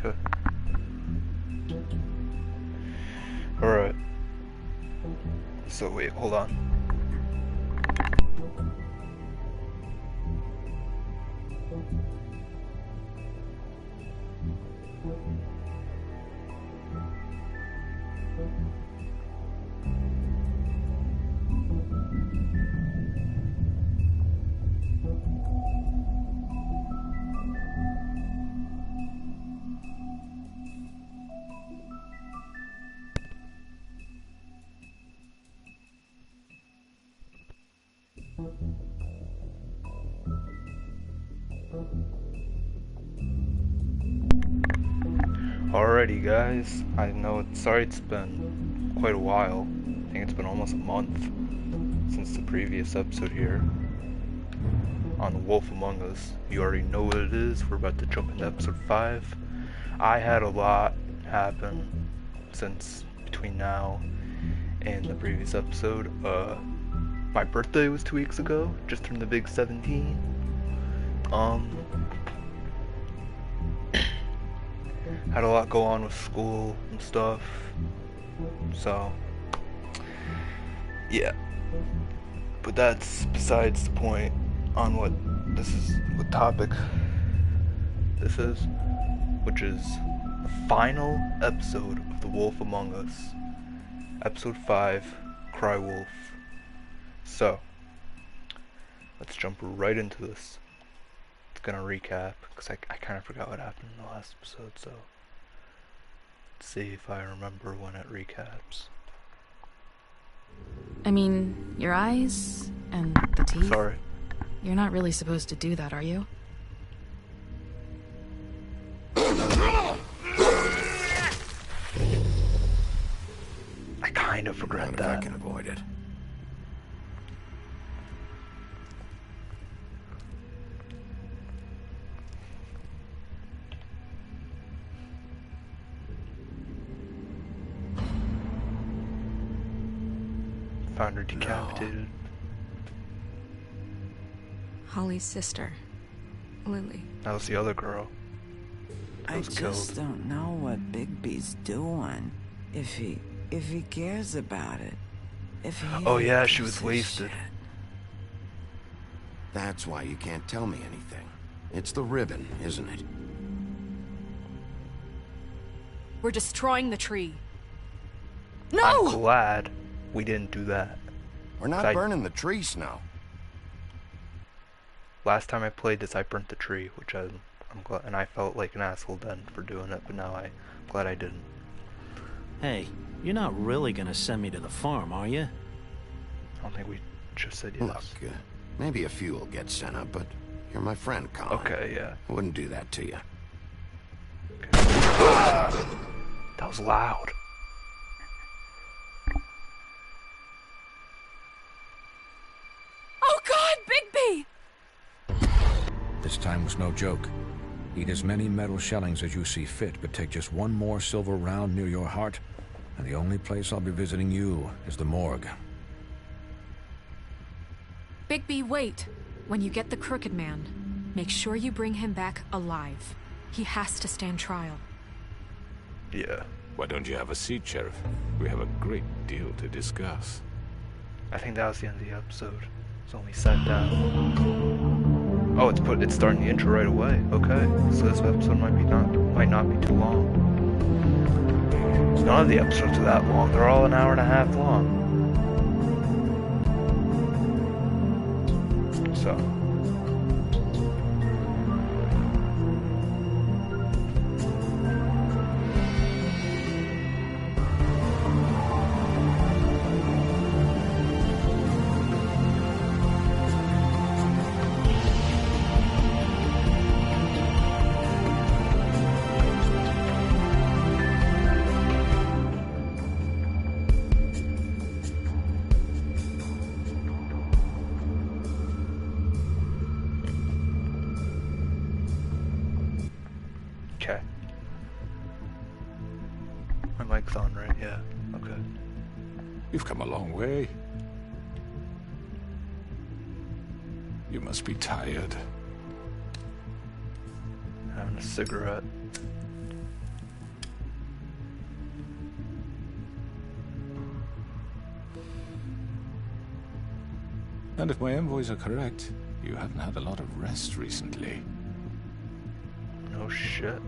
Okay. Alright. So wait, hold on. Alrighty guys, I know sorry it's been quite a while. I think it's been almost a month since the previous episode here on The Wolf Among Us. You already know what it is. We're about to jump into episode 5. I had a lot happen since between now and the previous episode. My birthday was 2 weeks ago, just turned the big 17. Had a lot go on with school and stuff, so yeah, but that's besides the point on what topic this is, which is the final episode of The Wolf Among Us, episode 5, Cry Wolf. So let's jump right into this. It's gonna recap because I kind of forgot what happened in the last episode, so let's see if I remember when it recaps. I mean, your eyes and the teeth. Sorry. You're not really supposed to do that, are you? I kind of regret that. If I can avoid it. Found her decapitated. No. Holly's sister, Lily. That was the other girl. I just don't know what Bigby's doing. If he cares about it. If he Oh yeah, she was wasted. Shit. That's why you can't tell me anything. It's the ribbon, isn't it? We're destroying the tree. I'm No! glad we didn't do that. We're not burning the tree, Snow. Last time I played this, I burnt the tree, which I'm glad, and I felt like an asshole then for doing it, but now I'm glad I didn't. Hey, you're not really gonna send me to the farm, are you? I don't think we just said yes. Look, maybe a few will get sent up, but you're my friend, Colin. Okay, yeah. I wouldn't do that to you. Okay. That was loud. Oh God, Bigby! This time was no joke. Eat as many metal shellings as you see fit, but take just one more silver round near your heart, and the only place I'll be visiting you is the morgue. Bigby, wait. When you get the Crooked Man, make sure you bring him back alive. He has to stand trial. Yeah. Why don't you have a seat, Sheriff? We have a great deal to discuss. I think that was the end of the episode. So we sat down. Oh, it's starting the intro right away. Okay, so this episode might not be too long. None of the episodes are that long. They're all an hour and a half long. So. Okay. My mic's on, right? Yeah. Okay. You've come a long way. You must be tired. Having a cigarette. And if my envoys are correct, you haven't had a lot of rest recently. No shit.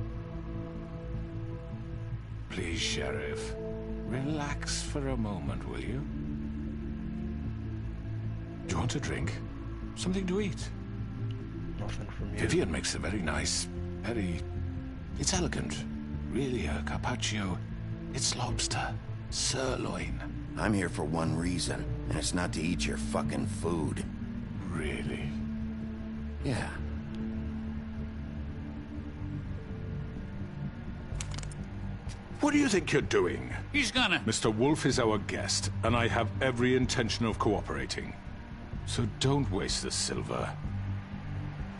Please, Sheriff, relax for a moment, will you? Do you want a drink? Something to eat? Nothing from you. Vivian makes a very nice, it's elegant. Really a carpaccio. It's lobster. Sirloin. I'm here for one reason, and it's not to eat your fucking food. Really? Yeah. What do you think you're doing? He's gonna... Mr. Wolf is our guest, and I have every intention of cooperating. So don't waste the silver.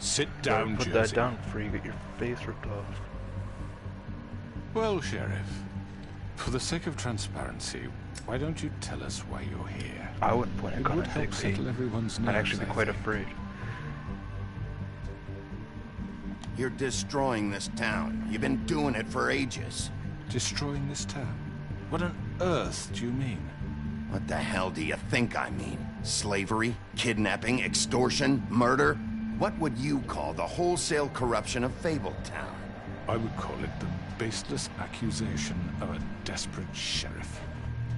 Sit down, Put Jersey. that down before you get your face ripped off. Well, Sheriff, for the sake of transparency, why don't you tell us why you're here? I wouldn't point a It gun would at help Bigby. settle everyone's nerves, I'd actually be I quite think. afraid. You're destroying this town. You've been doing it for ages. Destroying this town? What on earth do you mean? What the hell do you think I mean? Slavery? Kidnapping? Extortion? Murder? What would you call the wholesale corruption of Fabletown? I would call it the baseless accusation of a desperate sheriff.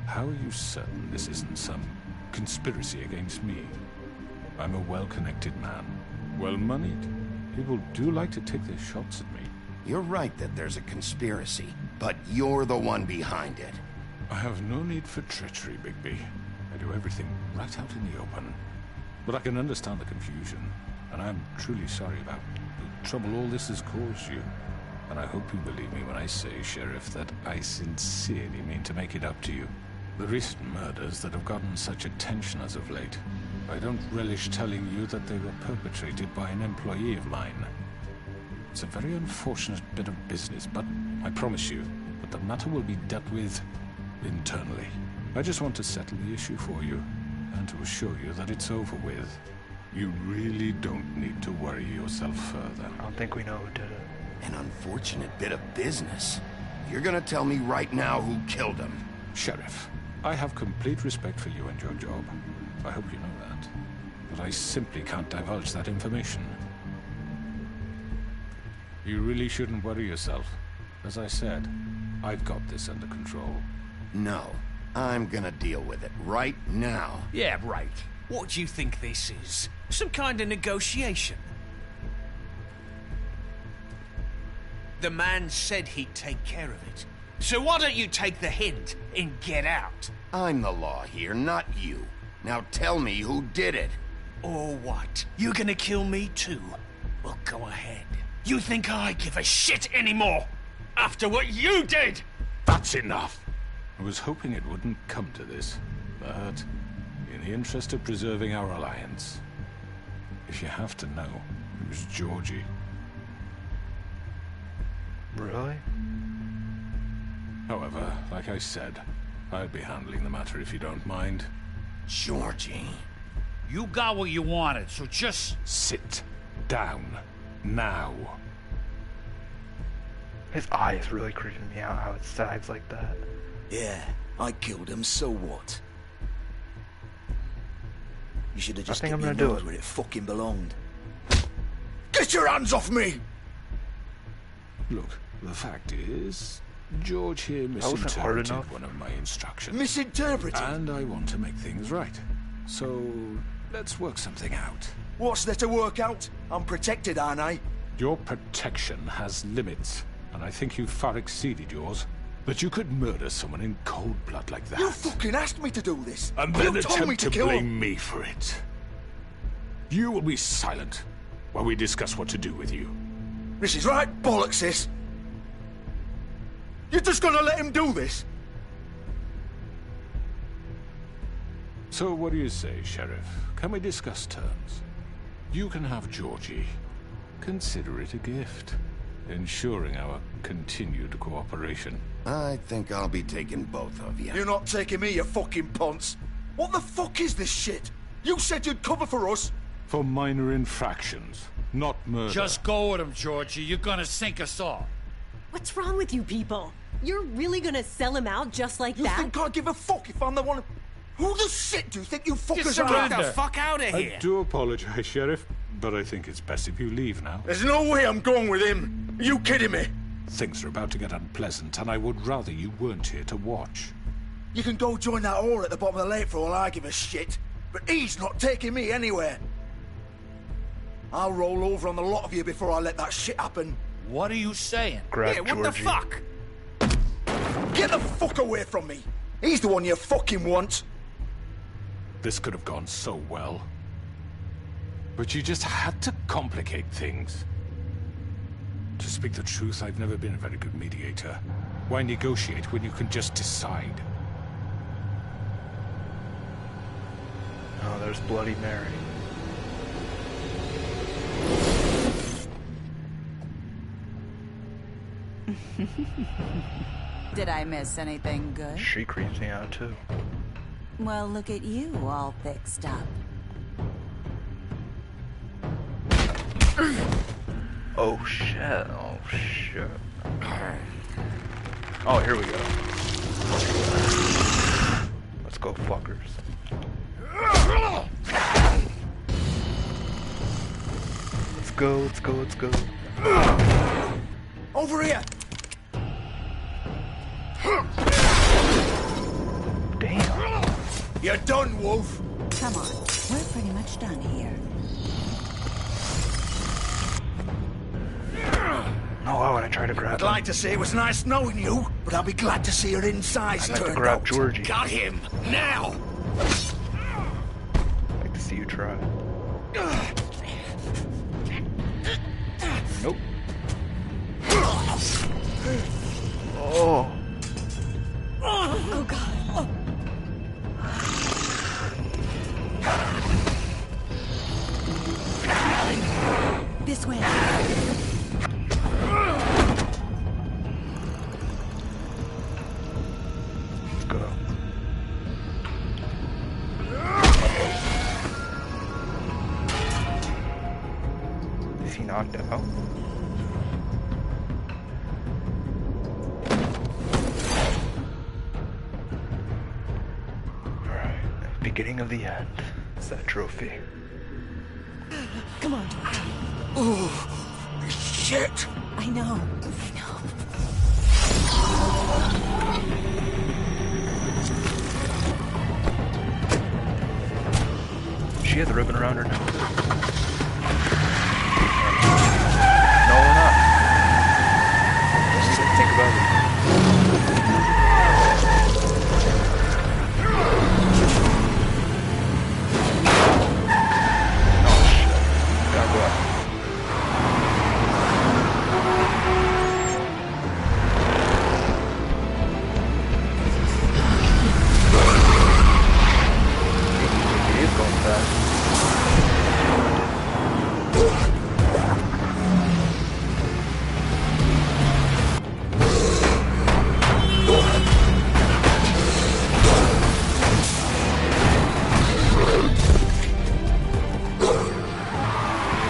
How are you certain this isn't some conspiracy against me? I'm a well-connected man, well-moneyed. People do like to take their shots at me. You're right that there's a conspiracy, but you're the one behind it. I have no need for treachery, Bigby. I do everything right out in the open. But I can understand the confusion, and I'm truly sorry about the trouble all this has caused you. And I hope you believe me when I say, Sheriff, that I sincerely mean to make it up to you. The recent murders that have gotten such attention as of late, I don't relish telling you that they were perpetrated by an employee of mine. It's a very unfortunate bit of business, but I promise you that the matter will be dealt with internally. I just want to settle the issue for you, and to assure you that it's over with. You really don't need to worry yourself further. I don't think we know who did it. An unfortunate bit of business. You're gonna tell me right now who killed him. Sheriff, I have complete respect for you and your job. I hope you know that. But I simply can't divulge that information. You really shouldn't worry yourself. As I said, I've got this under control. No, I'm gonna deal with it right now. Yeah, right. What do you think this is? Some kind of negotiation? The man said he'd take care of it. So why don't you take the hint and get out? I'm the law here, not you. Now tell me who did it. Or what? You gonna kill me too? Well, go ahead. You think I give a shit anymore? After what you did? That's enough! I was hoping it wouldn't come to this, but in the interest of preserving our alliance, if you have to know, it was Georgie. Really? However, like I said, I'll be handling the matter if you don't mind. Georgie. You got what you wanted, so just... Sit down. Now. His eye is really creeping me out, how it sags like that. Yeah, I killed him, so what? You should have just think kept I'm your gonna do nose it. where it fucking belonged. Get your hands off me! Look, the fact is, George here wasn't hard misinterpreted enough. one of my instructions. Misinterpreted? And I want to make things right. So, let's work something out. What's there to work out? I'm protected, aren't I? Your protection has limits, and I think you've far exceeded yours. But you could murder someone in cold blood like that. You fucking asked me to do this! And You then told me attempt to to kill blame him! me for it. You will be silent while we discuss what to do with you. This is right bollocks, this! You're just gonna let him do this? So what do you say, Sheriff? Can we discuss terms? You can have Georgie. Consider it a gift, ensuring our continued cooperation. I think I'll be taking both of you. You're not taking me, you fucking ponce! What the fuck is this shit? You said you'd cover for us! For minor infractions, not murder. Just go with him, Georgie. You're gonna sink us all. What's wrong with you people? You're really gonna sell him out just like You that? think I give a fuck if I'm the one... Who the shit do you think you fuckers Get are? the fuck out of I here! do apologize, Sheriff, but I think it's best if you leave now. There's no way I'm going with him. Are you kidding me? Things are about to get unpleasant, and I would rather you weren't here to watch. You can go join that whore at the bottom of the lake for all I give a shit. But he's not taking me anywhere. I'll roll over on the lot of you before I let that shit happen. What are you saying? Grab Yeah, what the Georgie. fuck? Get the fuck away from me. He's the one you fucking want. This could have gone so well. But you just had to complicate things. To speak the truth, I've never been a very good mediator. Why negotiate when you can just decide? Oh, there's Bloody Mary. Did I miss anything good? She creeps me out too. Well, look at you, all fixed up. Oh shit, oh shit. Oh, here we go. Let's go, fuckers. Let's go, let's go, let's go. Over here. Damn. You're done, Wolf. Come on, we're pretty much done here. No, why would I try to grab I'd him? like to say it was nice knowing you, but I'll be glad to see your insides I'd like to turned grab out. Georgie. Got him! Now! I'd like to see you try. Nope. Oh. Oh, God. Oh. This way. Let's go. Is he knocked out? Alright. Beginning of the end. It's that trophy. Come on. Oh, shit. I know. She had the ribbon around her nose. No, we're not. Just think about it. Oh shit. Gotta go out. He is going fast.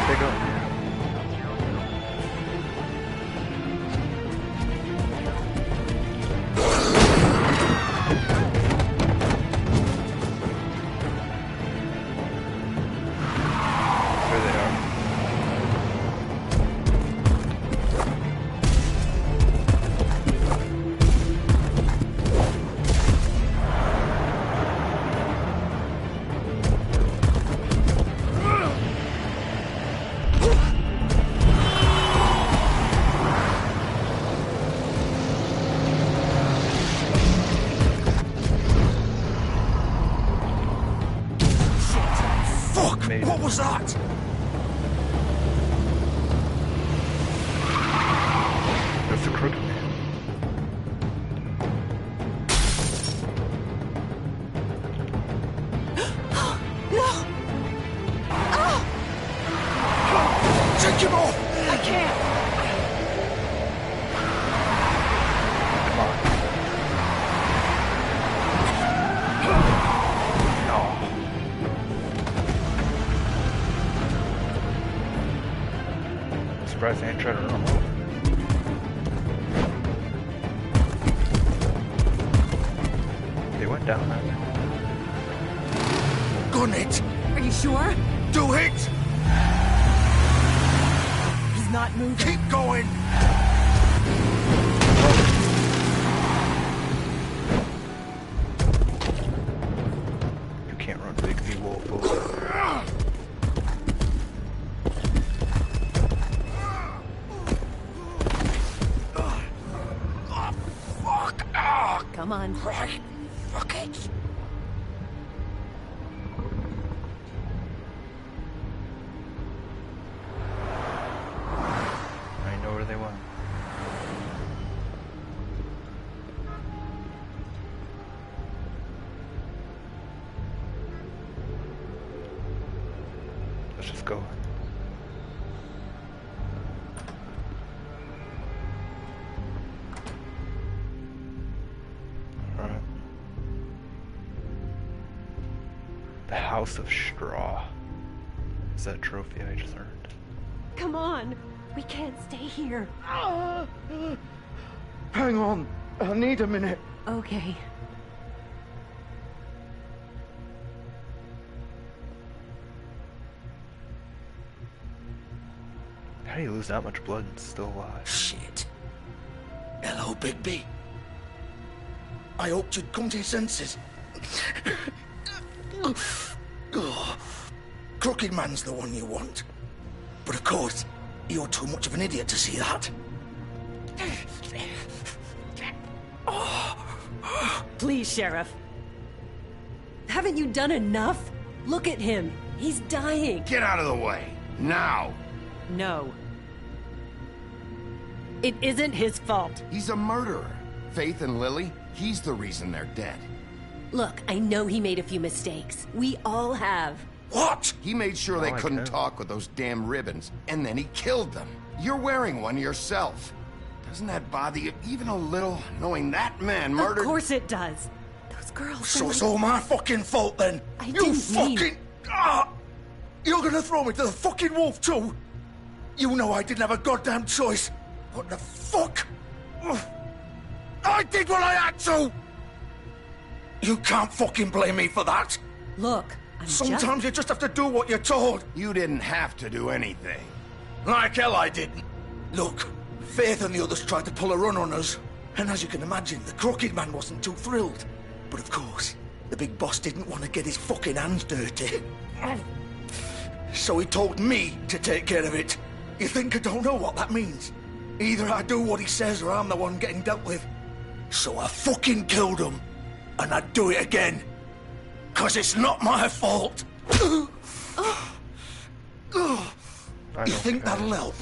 They go. There they are. Fuck! Made What it. was that? That's the crooked man. No! Take him off! I can't! Come on. No. I'm surprised they ain't trying to run him over. They went down that. Gun it! Are you sure? Do it! He's not moving. Keep going! You can't run Bigby Wolf over. Come on. Right. Fuck it. I know where they went. Let's just go. Alright. The House of Straw. Is that trophy I just earned? Come on. We can't stay here. Hang on. I need a minute. Okay. How do you lose that much blood and still alive? Shit. Hello, Bigby. I hoped you'd come to your senses. Crooked Man's the one you want. But of course, you're too much of an idiot to see that. Please, Sheriff. Haven't you done enough? Look at him. He's dying. Get out of the way. Now. No. It isn't his fault. He's a murderer. Faith and Lily, he's the reason they're dead. Look, I know he made a few mistakes. We all have. What? He made sure they couldn't talk with those damn ribbons, and then he killed them. You're wearing one yourself. Doesn't that bother you even a little, knowing that man murdered... Of course it does. Those girls... So it's all my fucking fault then? I didn't mean... You're gonna throw me to the fucking wolf too? You know I didn't have a goddamn choice. What the fuck? I did what I had to! You can't fucking blame me for that. Look, Sometimes you just have to do what you're told. You didn't have to do anything. Like hell I didn't. Look, Faith and the others tried to pull a run on us. And as you can imagine, the Crooked Man wasn't too thrilled. But of course, the big boss didn't want to get his fucking hands dirty. So he told me to take care of it. You think I don't know what that means? Either I do what he says or I'm the one getting dealt with. So I fucking killed him. And I'd do it again. 'Cause it's not my fault. You think that'll help?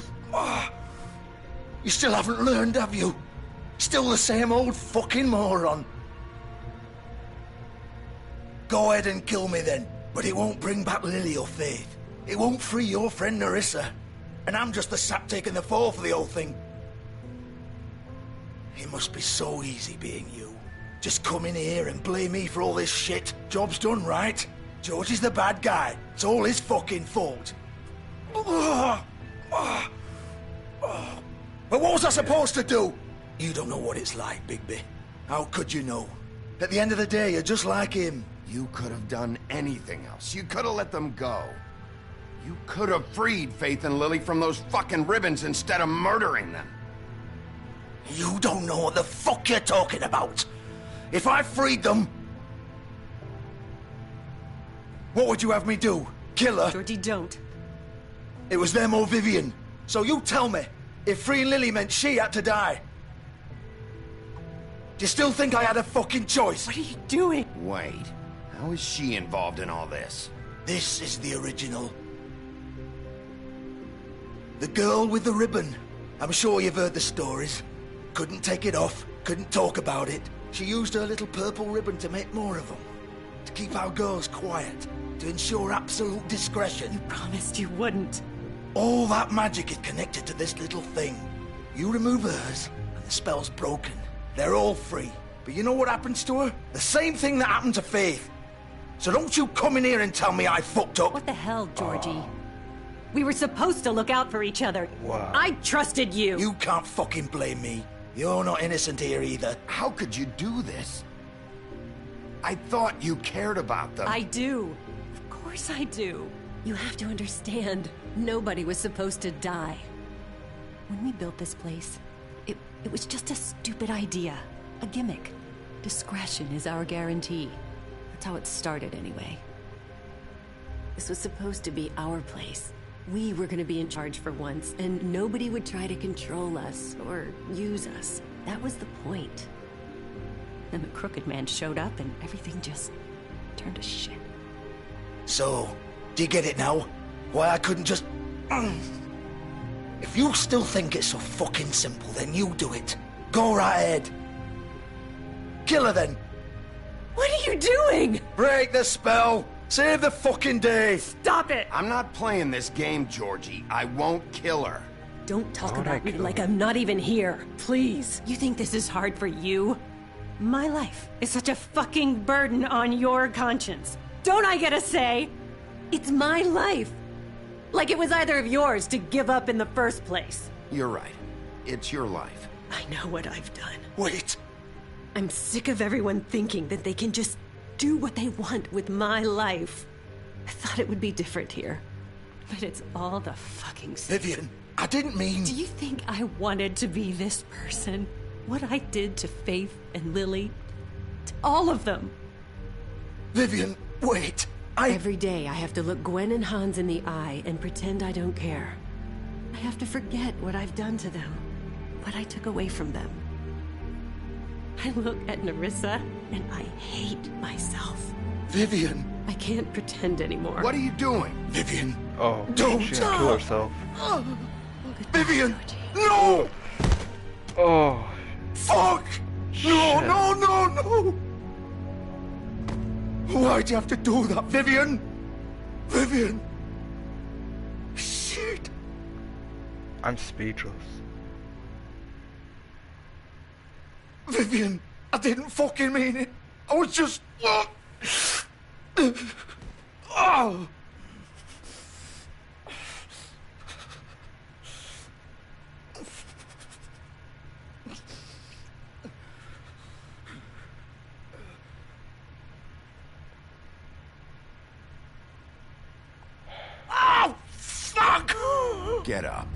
You still haven't learned, have you? Still the same old fucking moron. Go ahead and kill me then, but it won't bring back Lily or Faith. It won't free your friend Nerissa. And I'm just the sap taking the fall for the whole thing. It must be so easy being you. Just come in here and blame me for all this shit. Job's done, right? George is the bad guy. It's all his fucking fault. But what was I supposed to do? You don't know what it's like, Bigby. How could you know? At the end of the day, you're just like him. You could have done anything else. You could have let them go. You could have freed Faith and Lily from those fucking ribbons instead of murdering them. You don't know what the fuck you're talking about. If I freed them... What would you have me do? Kill her? Georgie, don't. It was them or Vivian. So you tell me, if freeing Lily meant she had to die. Do you still think I had a fucking choice? What are you doing? Wait, how is she involved in all this? This is the original. The girl with the ribbon. I'm sure you've heard the stories. Couldn't take it off, couldn't talk about it. She used her little purple ribbon to make more of them. To keep our girls quiet. To ensure absolute discretion. You promised you wouldn't. All that magic is connected to this little thing. You remove hers, and the spell's broken. They're all free. But you know what happens to her? The same thing that happened to Faith. So don't you come in here and tell me I fucked up. What the hell, Georgie? We were supposed to look out for each other. Wow. I trusted you. You can't fucking blame me. You're not innocent here either. How could you do this? I thought you cared about them. I do. Of course I do. You have to understand, nobody was supposed to die. When we built this place, it was just a stupid idea. A gimmick. Discretion is our guarantee. That's how it started anyway. This was supposed to be our place. We were gonna be in charge for once, and nobody would try to control us or use us. That was the point. Then the Crooked Man showed up and everything just turned to shit. So, do you get it now? Why I couldn't just... If you still think it's so fucking simple, then you do it. Go right ahead. Kill her then. What are you doing? Break the spell. Save the fucking day. Stop it. I'm not playing this game, Georgie. I won't kill her. Don't talk about me like I'm not even here. Please. You think this is hard for you? My life is such a fucking burden on your conscience. Don't I get a say? It's my life. Like it was either of yours to give up in the first place. You're right. It's your life. I know what I've done. Wait. I'm sick of everyone thinking that they can just do what they want with my life. I thought it would be different here. But it's all the fucking same. Vivian, I didn't mean... Do you think I wanted to be this person? What I did to Faith and Lily? To all of them? Vivian, wait. Every day I have to look Gwen and Hans in the eye and pretend I don't care. I have to forget what I've done to them. What I took away from them. I look at Nerissa and I hate myself. Vivian. I can't pretend anymore. What are you doing? Vivian. Oh, don't she's gonna kill herself. Vivian. No. Oh. Fuck. No, no, no, no. Why'd you have to do that, Vivian? Vivian. Shit. I'm speechless. Vivian, I didn't fucking mean it. I was just... Oh. Oh, fuck! Get up.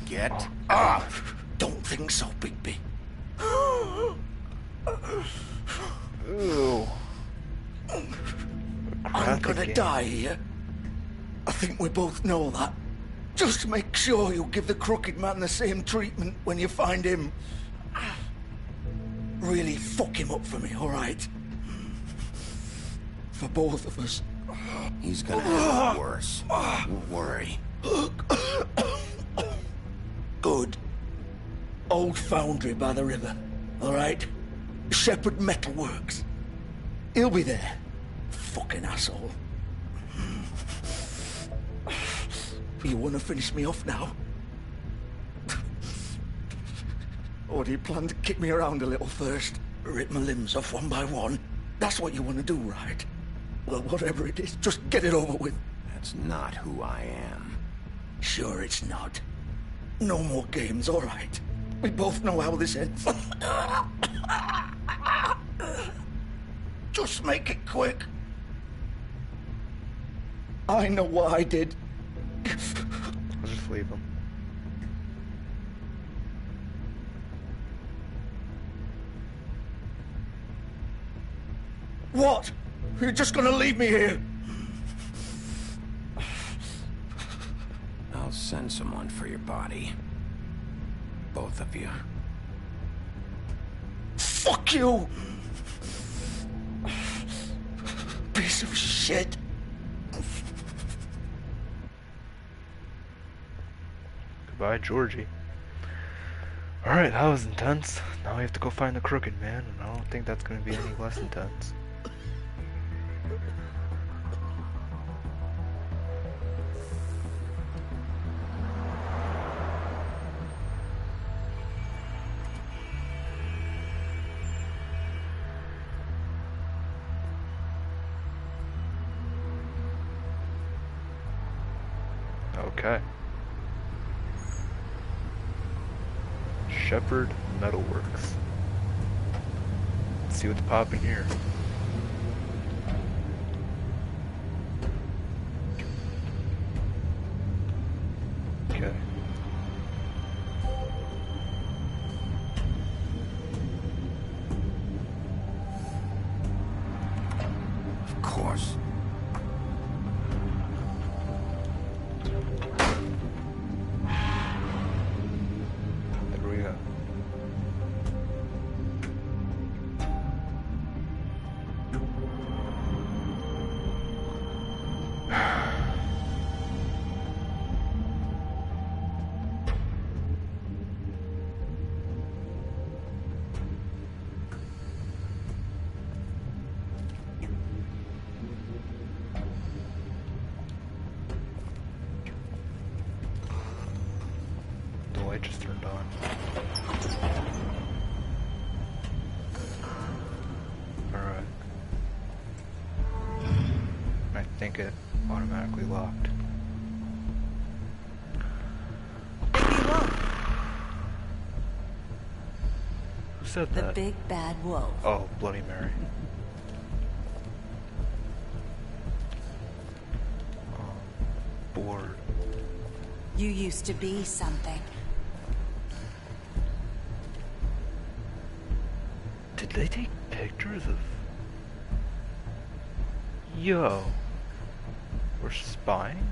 Get up. Don't think so, Bigby. Ooh. I'm gonna die here. I think we both know that. Just make sure you give the Crooked Man the same treatment when you find him. Really fuck him up for me, all right? For both of us. He's gonna have it worse. Don't worry. Good. Old foundry by the river, all right? Shepherd Metalworks. He'll be there. Fucking asshole. You want to finish me off now? Or do you plan to kick me around a little first? Rip my limbs off one by one? That's what you want to do, right? Well, whatever it is, just get it over with. That's not who I am. Sure it's not. No more games, all right? We both know how this ends. Just make it quick. I know what I did. I'll just leave him. What? You're just gonna leave me here? I'll send someone for your body. Both of you. Fuck you! Piece of shit. Goodbye, Georgie. Alright, that was intense. Now we have to go find the Crooked Man, and I don't think that's going to be any less intense. Okay. Shepherd Metalworks. Let's see what's popping here. course. There we go. The light just turned on. Alright. I think it automatically locked. Who said The that? big bad wolf. Oh, Bloody Mary. Bored. You used to be something. Did they take pictures of... Yo. We're spying?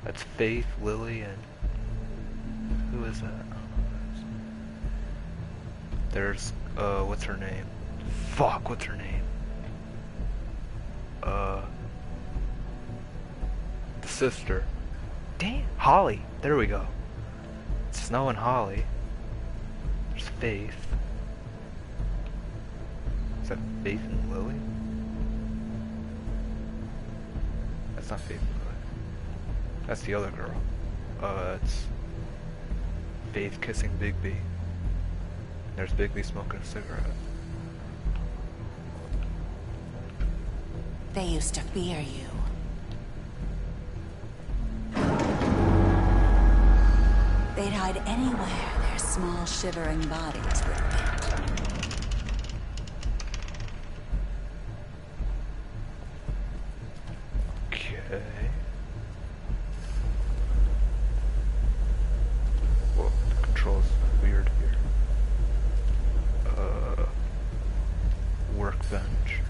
That's Faith, Lily, and... Who is that? There's, what's her name? Fuck, what's her name? The sister. Damn, Holly. There we go. Snow and Holly. There's Faith. Is that Faith and Lily? That's not Faith and Lily. That's the other girl. It's Faith kissing Bigby. There's Bigby smoking a cigarette. They used to fear you. They'd hide anywhere their small shivering bodies would fit. Okay. Whoa, the controls are weird here. Workbench.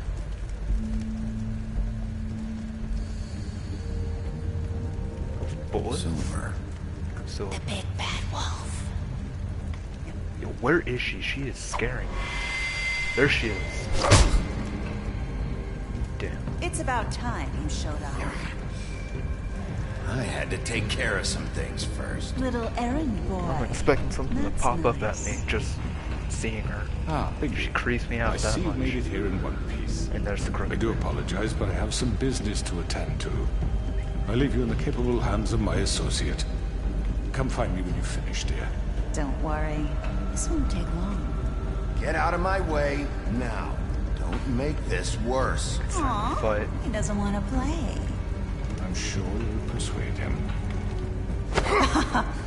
Bullets? Silver. Silver. The big bad wolf. Yo, where is she? She is scaring me. There she is. Damn. It's about time you showed up. I had to take care of some things first. Little errand boy. I'm expecting something That's to pop up at nice. me just seeing her. Ah, Bigby. She creeps me out I that see you much. made it here in one piece. And there's the crooked. I do apologize, but I have some business to attend to. I leave you in the capable hands of my associate. Come find me when you've finished, dear. Don't worry. This won't take long. Get out of my way now. Don't make this worse. Aw, Fight. he doesn't want to play. I'm sure you'll persuade him.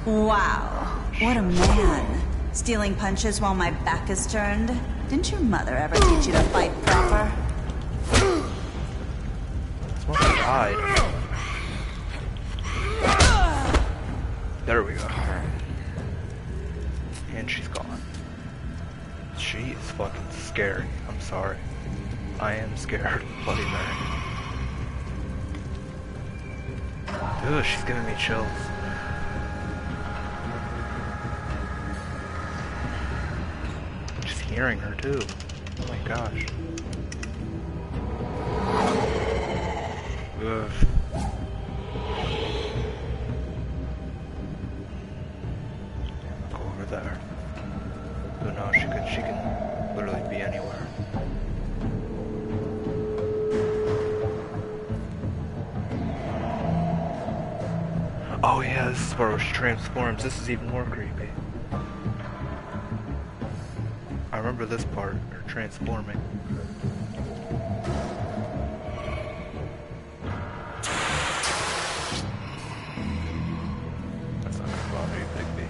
Wow. What a man. Stealing punches while my back is turned? Didn't your mother ever teach you to fight proper? Smoke died. There we go. And she's gone. She is fucking scary. I'm sorry. I am scared, Bloody Mary. Dude, she's giving me chills. Just hearing her too. Oh my gosh. Ugh. Go over there. Who knows? She can literally be anywhere. Oh yeah, this is where she transforms. This is even more creepy. I remember this part, her transforming. That's not gonna bother you, Bigby.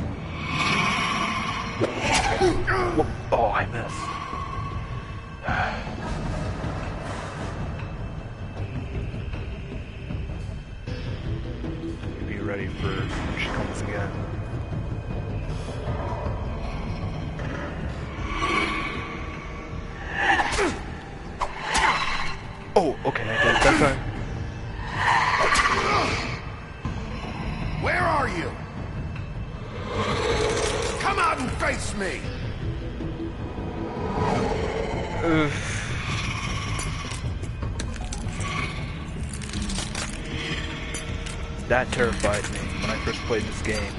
Oh, I missed. Be ready for when she comes again. Oh, Brace me! That terrified me when I first played this game.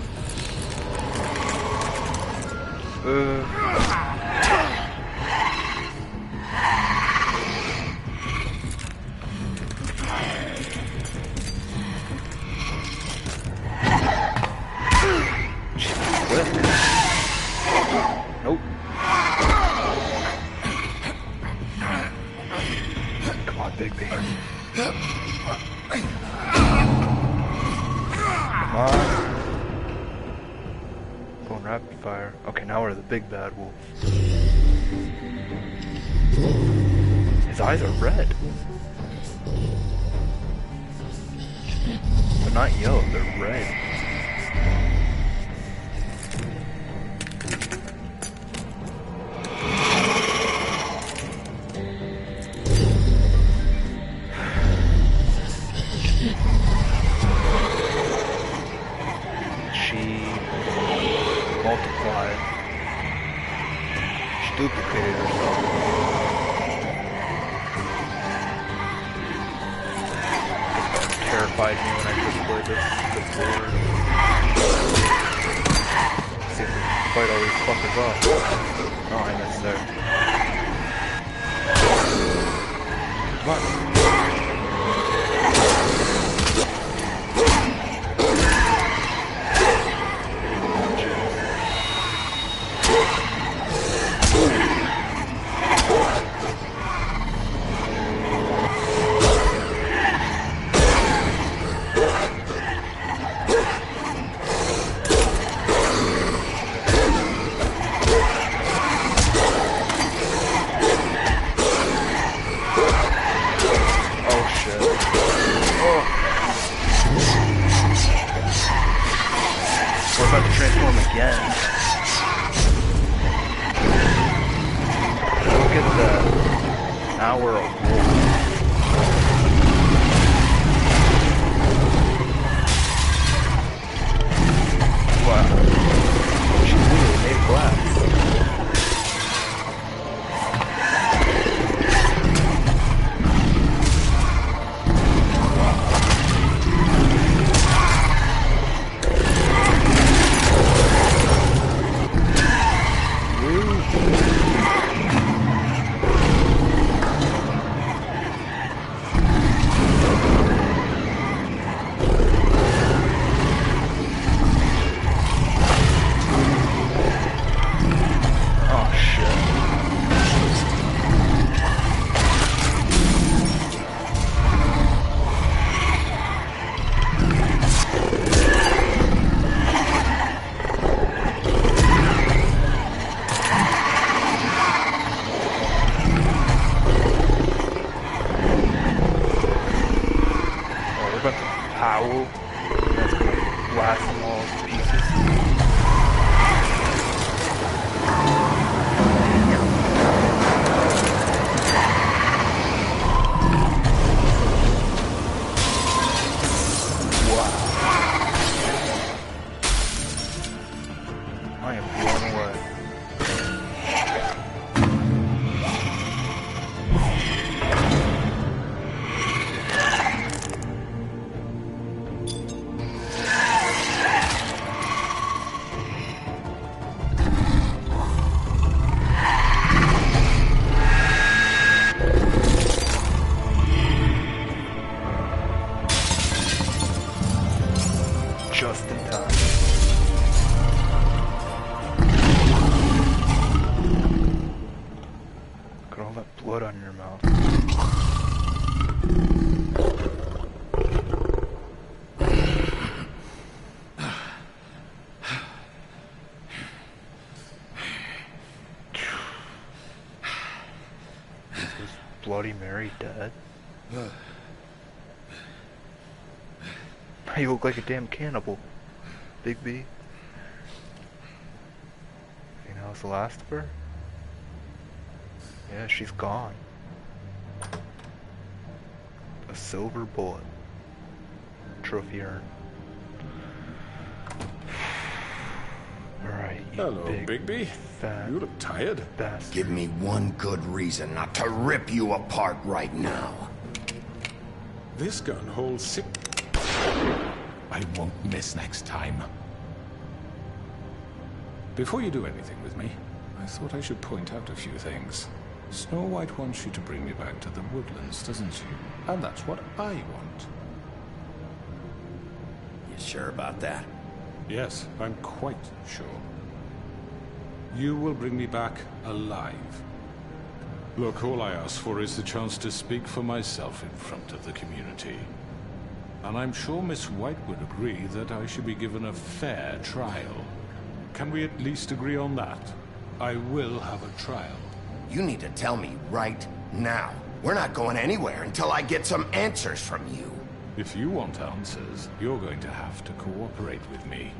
Nope. Come on, Bigby. Come on. Going rapid fire. Okay, now we're the big bad wolf. His eyes are red. They're not yellow, they're red. Duplicated herself. Terrified me when I first played this before. See if we can fight all these fuckers off. Oh, I missed there. Come on. Transform again. Look at that. Now we're a wolf. Wow. She's literally made of glass. Howl. That's gonna blast them all to pieces. Wow. I am blown away. Just in time. Look at all that blood on your mouth. Is this Bloody Mary dead? You look like a damn cannibal, Bigby. You know, it's the last of her? Yeah, she's gone. A silver bullet. Trophy urn. Alright. Hello, big, Bigby. fat You look tired. bastard. Give me one good reason not to rip you apart right now. This gun holds 6... I won't miss next time. Before you do anything with me, I thought I should point out a few things. Snow White wants you to bring me back to the woodlands, doesn't she? And that's what I want. You sure about that? Yes, I'm quite sure. You will bring me back alive. Look, all I ask for is the chance to speak for myself in front of the community. And I'm sure Miss White would agree that I should be given a fair trial. Can we at least agree on that? I will have a trial. You need to tell me right now. We're not going anywhere until I get some answers from you. If you want answers, you're going to have to cooperate with me.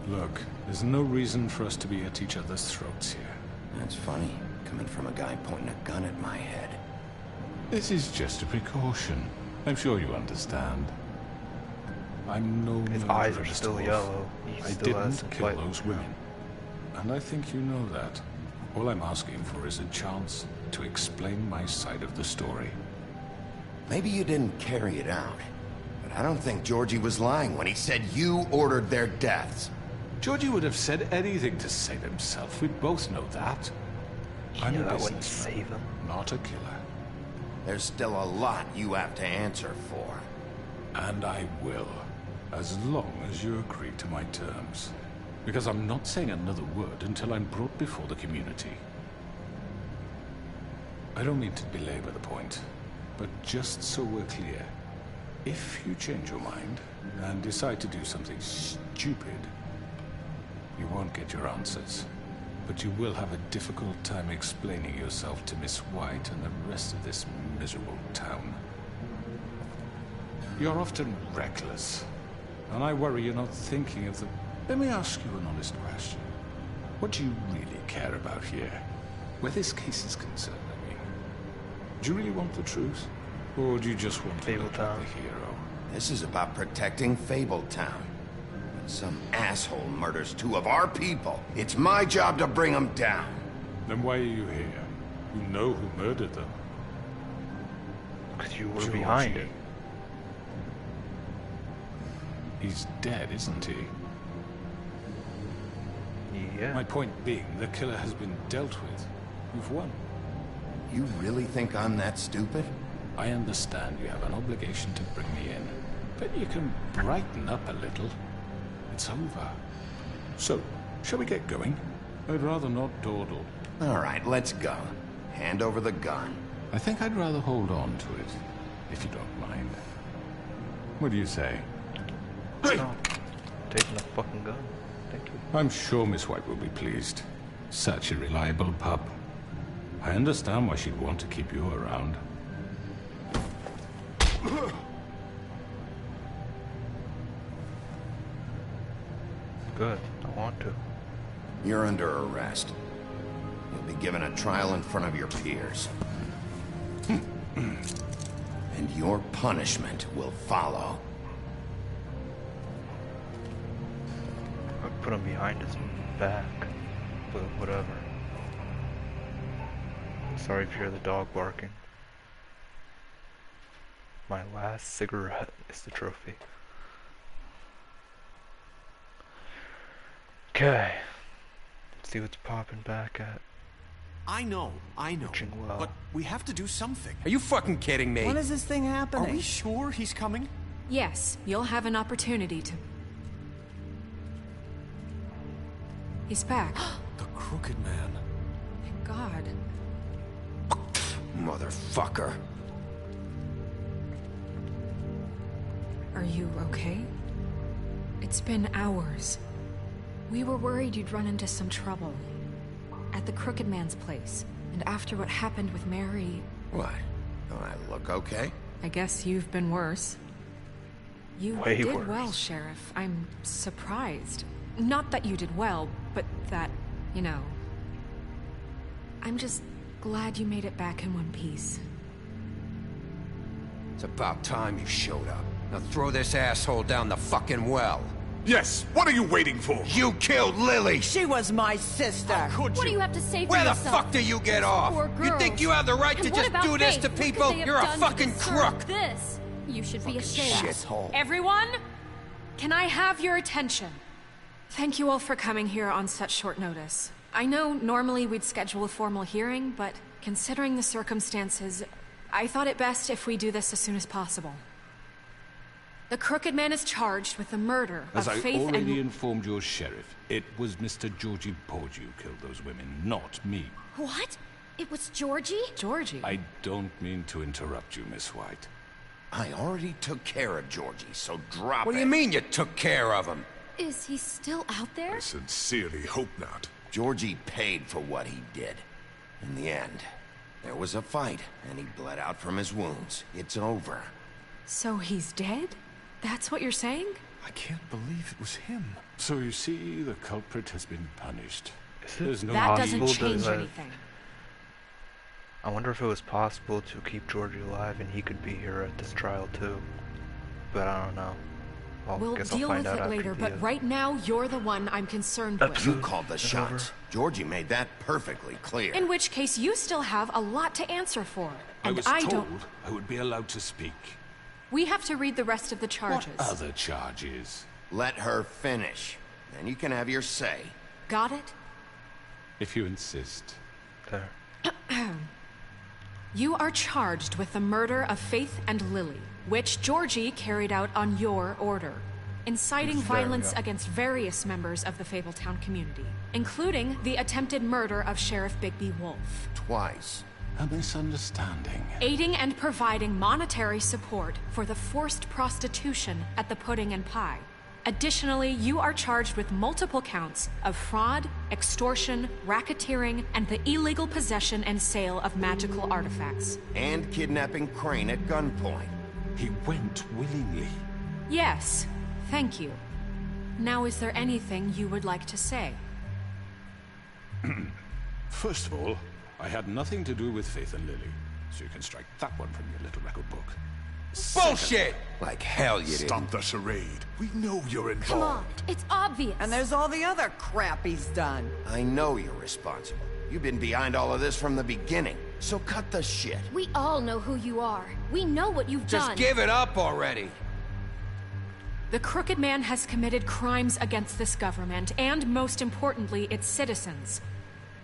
Look, there's no reason for us to be at each other's throats here. That's funny, coming from a guy pointing a gun at my head. This is just a precaution. I'm sure you understand. I'm no His murderous eyes are still dwarf. yellow. He I still has didn't to kill fight. those women. And I think you know that. All I'm asking for is a chance to explain my side of the story. Maybe you didn't carry it out, but I don't think Georgie was lying when he said you ordered their deaths. Georgie would have said anything to save himself. We both know that. I'm a that wouldn't businessman, save him. not a killer. There's still a lot you have to answer for. And I will, as long as you agree to my terms. Because I'm not saying another word until I'm brought before the community. I don't mean to belabor the point, but just so we're clear, if you change your mind and decide to do something stupid, you won't get your answers. But you will have a difficult time explaining yourself to Miss White and the rest of this miserable town. You're often reckless, and I worry you're not thinking of the... Let me ask you an honest question. What do you really care about here? Where this case is concerned, I mean. Do you really want the truth? Or do you just want to look like the hero? This is about protecting Fabletown. When some asshole murders two of our people, it's my job to bring them down. Then why are you here? You know who murdered them. Because you were behind it. He's dead, isn't he? Yeah. My point being, the killer has been dealt with. You've won. You really think I'm that stupid? I understand you have an obligation to bring me in, but you can brighten up a little. It's over. So, shall we get going? I'd rather not dawdle. All right, let's go. Hand over the gun. I think I'd rather hold on to it, if you don't mind. What do you say? No. Taking the fucking gun. Thank you. I'm sure Miss White will be pleased. Such a reliable pup. I understand why she'd want to keep you around. Good. I want to. You're under arrest. You'll be given a trial in front of your peers. And your punishment will follow. I put him behind his back, but whatever. Sorry if you hear the dog barking. My last cigarette is the trophy. Okay. Let's see what's popping back at. I know. Well. But we have to do something. Are you fucking kidding me? When is this thing happening? Are we sure he's coming? Yes, you'll have an opportunity to... He's back. The Crooked Man. Thank God. Motherfucker. Are you okay? It's been hours. We were worried you'd run into some trouble. At the Crooked Man's place. And after what happened with Mary... What? Don't I look okay? I guess you've been worse. You Way did worse. well, Sheriff. I'm surprised. Not that you did well, but that, you know... I'm just glad you made it back in one piece. It's about time you showed up. Now throw this asshole down the fucking well. Yes, what are you waiting for? You killed Lily! She was my sister. Could What do you have to say for Where the yourself? fuck do you get off? Poor You think girls. you have the right And to what just about do this Faith? to What could people? they have You're a done to fucking deserve crook! This. You should be ashamed. Shithole. Everyone, can I have your attention? Thank you all for coming here on such short notice. I know normally we'd schedule a formal hearing, but considering the circumstances, I thought it best if we do this as soon as possible. The Crooked Man is charged with the murder As of I Faith already and... informed your sheriff, it was Mr. Georgie Porgy who killed those women, not me. What? It was Georgie? Georgie? I don't mean to interrupt you, Miss White. I already took care of Georgie, so drop What do you mean you took care of him? Is he still out there? I sincerely hope not. Georgie paid for what he did. In the end, there was a fight, and he bled out from his wounds. It's over. So he's dead? That's what you're saying? I can't believe it was him. So you see, the culprit has been punished. There's no That doesn't possible change to, anything. I wonder if it was possible to keep Georgie alive and he could be here at this trial too. But I don't know. We'll guess deal I'll find with out it after later, the, but right now, you're the one I'm concerned with. You called the shots. Georgie made that perfectly clear. In which case, you still have a lot to answer for. I And was I told don't... I would be allowed to speak. We have to read the rest of the charges. What other charges? Let her finish. Then you can have your say. Got it? If you insist. There. You are charged with the murder of Faith and Lily, which Georgie carried out on your order, inciting There we violence go. against various members of the Fabletown community, including the attempted murder of Sheriff Bigby Wolf. Twice. A misunderstanding. Aiding and providing monetary support for the forced prostitution at the Pudding and Pie. Additionally, you are charged with multiple counts of fraud, extortion, racketeering, and the illegal possession and sale of magical artifacts. And kidnapping Crane at gunpoint. He went willingly. Yes, thank you. Now, is there anything you would like to say? First of all, I had nothing to do with Faith and Lily, so you can strike that one from your little record book. Bullshit! Like hell you didn't. Stop the charade. We know you're involved. Come on, it's obvious. And there's all the other crap he's done. I know you're responsible. You've been behind all of this from the beginning, so cut the shit. We all know who you are. We know what you've Just done. give it up already. The Crooked Man has committed crimes against this government, and most importantly, its citizens.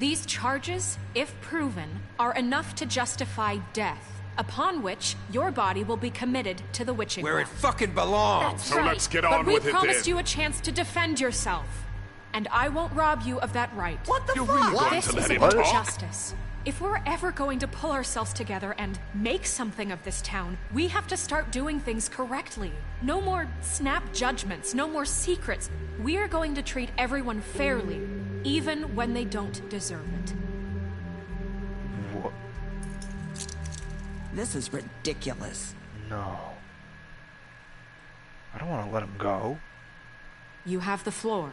These charges, if proven, are enough to justify death, upon which your body will be committed to the witching Where it ground. fucking belongs. That's right. Let's get But on we with it promised then. you a chance to defend yourself, and I won't rob you of that right. What the You're fuck? really going This to let isn't him talk? justice. If we're ever going to pull ourselves together and make something of this town, we have to start doing things correctly. No more snap judgments, no more secrets. We are going to treat everyone fairly, even when they don't deserve it. What? This is ridiculous. No. I don't want to let him go. You have the floor.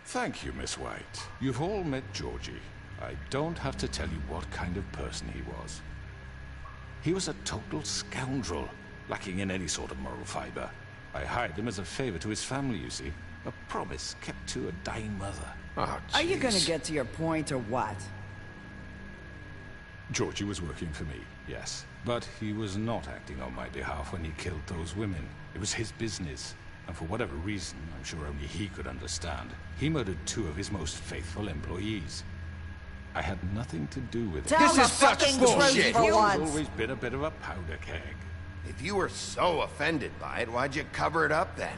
Thank you, Miss White. You've all met Georgie. I don't have to tell you what kind of person he was. He was a total scoundrel, lacking in any sort of moral fiber. I hired him as a favor to his family, you see. A promise kept to a dying mother. Oh, Are you gonna jeez. get to your point or what? Georgie was working for me, yes. But he was not acting on my behalf when he killed those women. It was his business. And for whatever reason, I'm sure only he could understand, he murdered 2 of his most faithful employees. I had nothing to do with it. Tell This the is such fucking bullshit. truth for He's once. always been a bit of a powder keg. If you were so offended by it, why'd you cover it up then?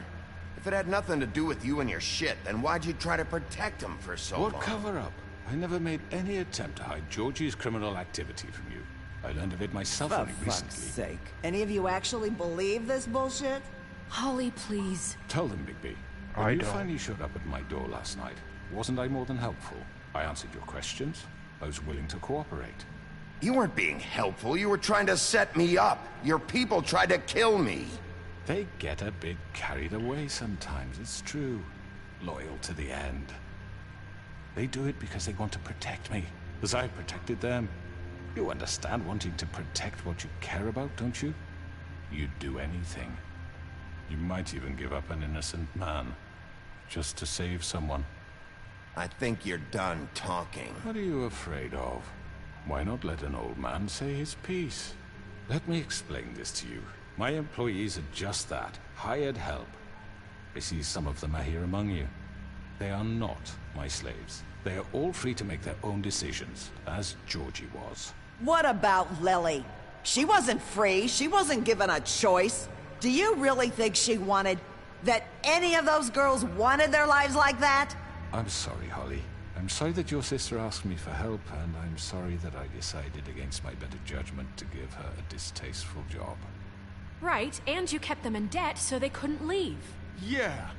If it had nothing to do with you and your shit, then why'd you try to protect him for so long? What cover-up? I never made any attempt to hide Georgie's criminal activity from you. I learned of it myself For only fuck's recently. sake. Any of you actually believe this bullshit? Holly, please. Tell them, Bigby. When I you don't. finally showed up at my door last night, wasn't I more than helpful? I answered your questions. I was willing to cooperate. You weren't being helpful. You were trying to set me up. Your people tried to kill me. They get a bit carried away sometimes, it's true. Loyal to the end. They do it because they want to protect me, as I protected them. You understand wanting to protect what you care about, don't you? You'd do anything. You might even give up an innocent man, just to save someone. I think you're done talking. What are you afraid of? Why not let an old man say his piece? Let me explain this to you. My employees are just that, hired help. I see some of them are here among you. They are not my slaves. They are all free to make their own decisions, as Georgie was. What about Lily? She wasn't free. She wasn't given a choice. Do you really think she wanted... that any of those girls wanted their lives like that? I'm sorry, Holly. I'm sorry that your sister asked me for help, and I'm sorry that I decided against my better judgment to give her a distasteful job. Right, and you kept them in debt so they couldn't leave. Yeah.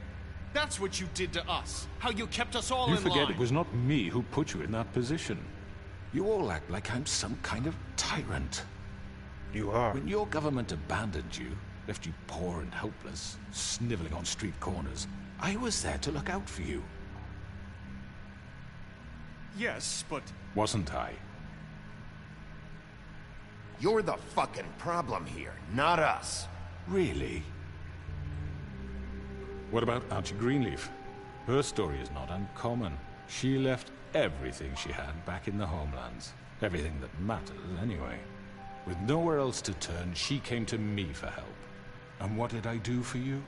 That's what you did to us. How you kept us all in line. You forget it was not me who put you in that position. You all act like I'm some kind of tyrant. You are. When your government abandoned you, left you poor and helpless, sniveling on street corners, I was there to look out for you. Yes, but... Wasn't I? You're the fucking problem here, not us. Really? What about Archie Greenleaf? Her story is not uncommon. She left everything she had back in the homelands. Everything that matters, anyway. With nowhere else to turn, she came to me for help. And what did I do for you?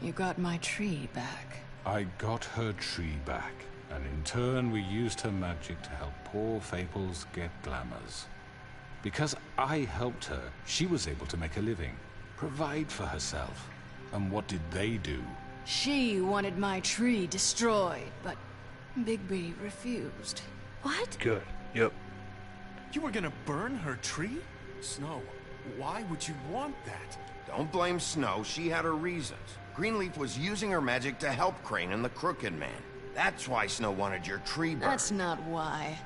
You got my tree back. I got her tree back. And in turn, we used her magic to help poor Fables get glamours. Because I helped her, she was able to make a living, provide for herself. And what did they do? She wanted my tree destroyed, but Bigby refused. What? Good. Yep. You were gonna burn her tree? Snow, why would you want that? Don't blame Snow, she had her reasons. Greenleaf was using her magic to help Crane and the Crooked Man. That's why Snow wanted your tree burned. That's not why.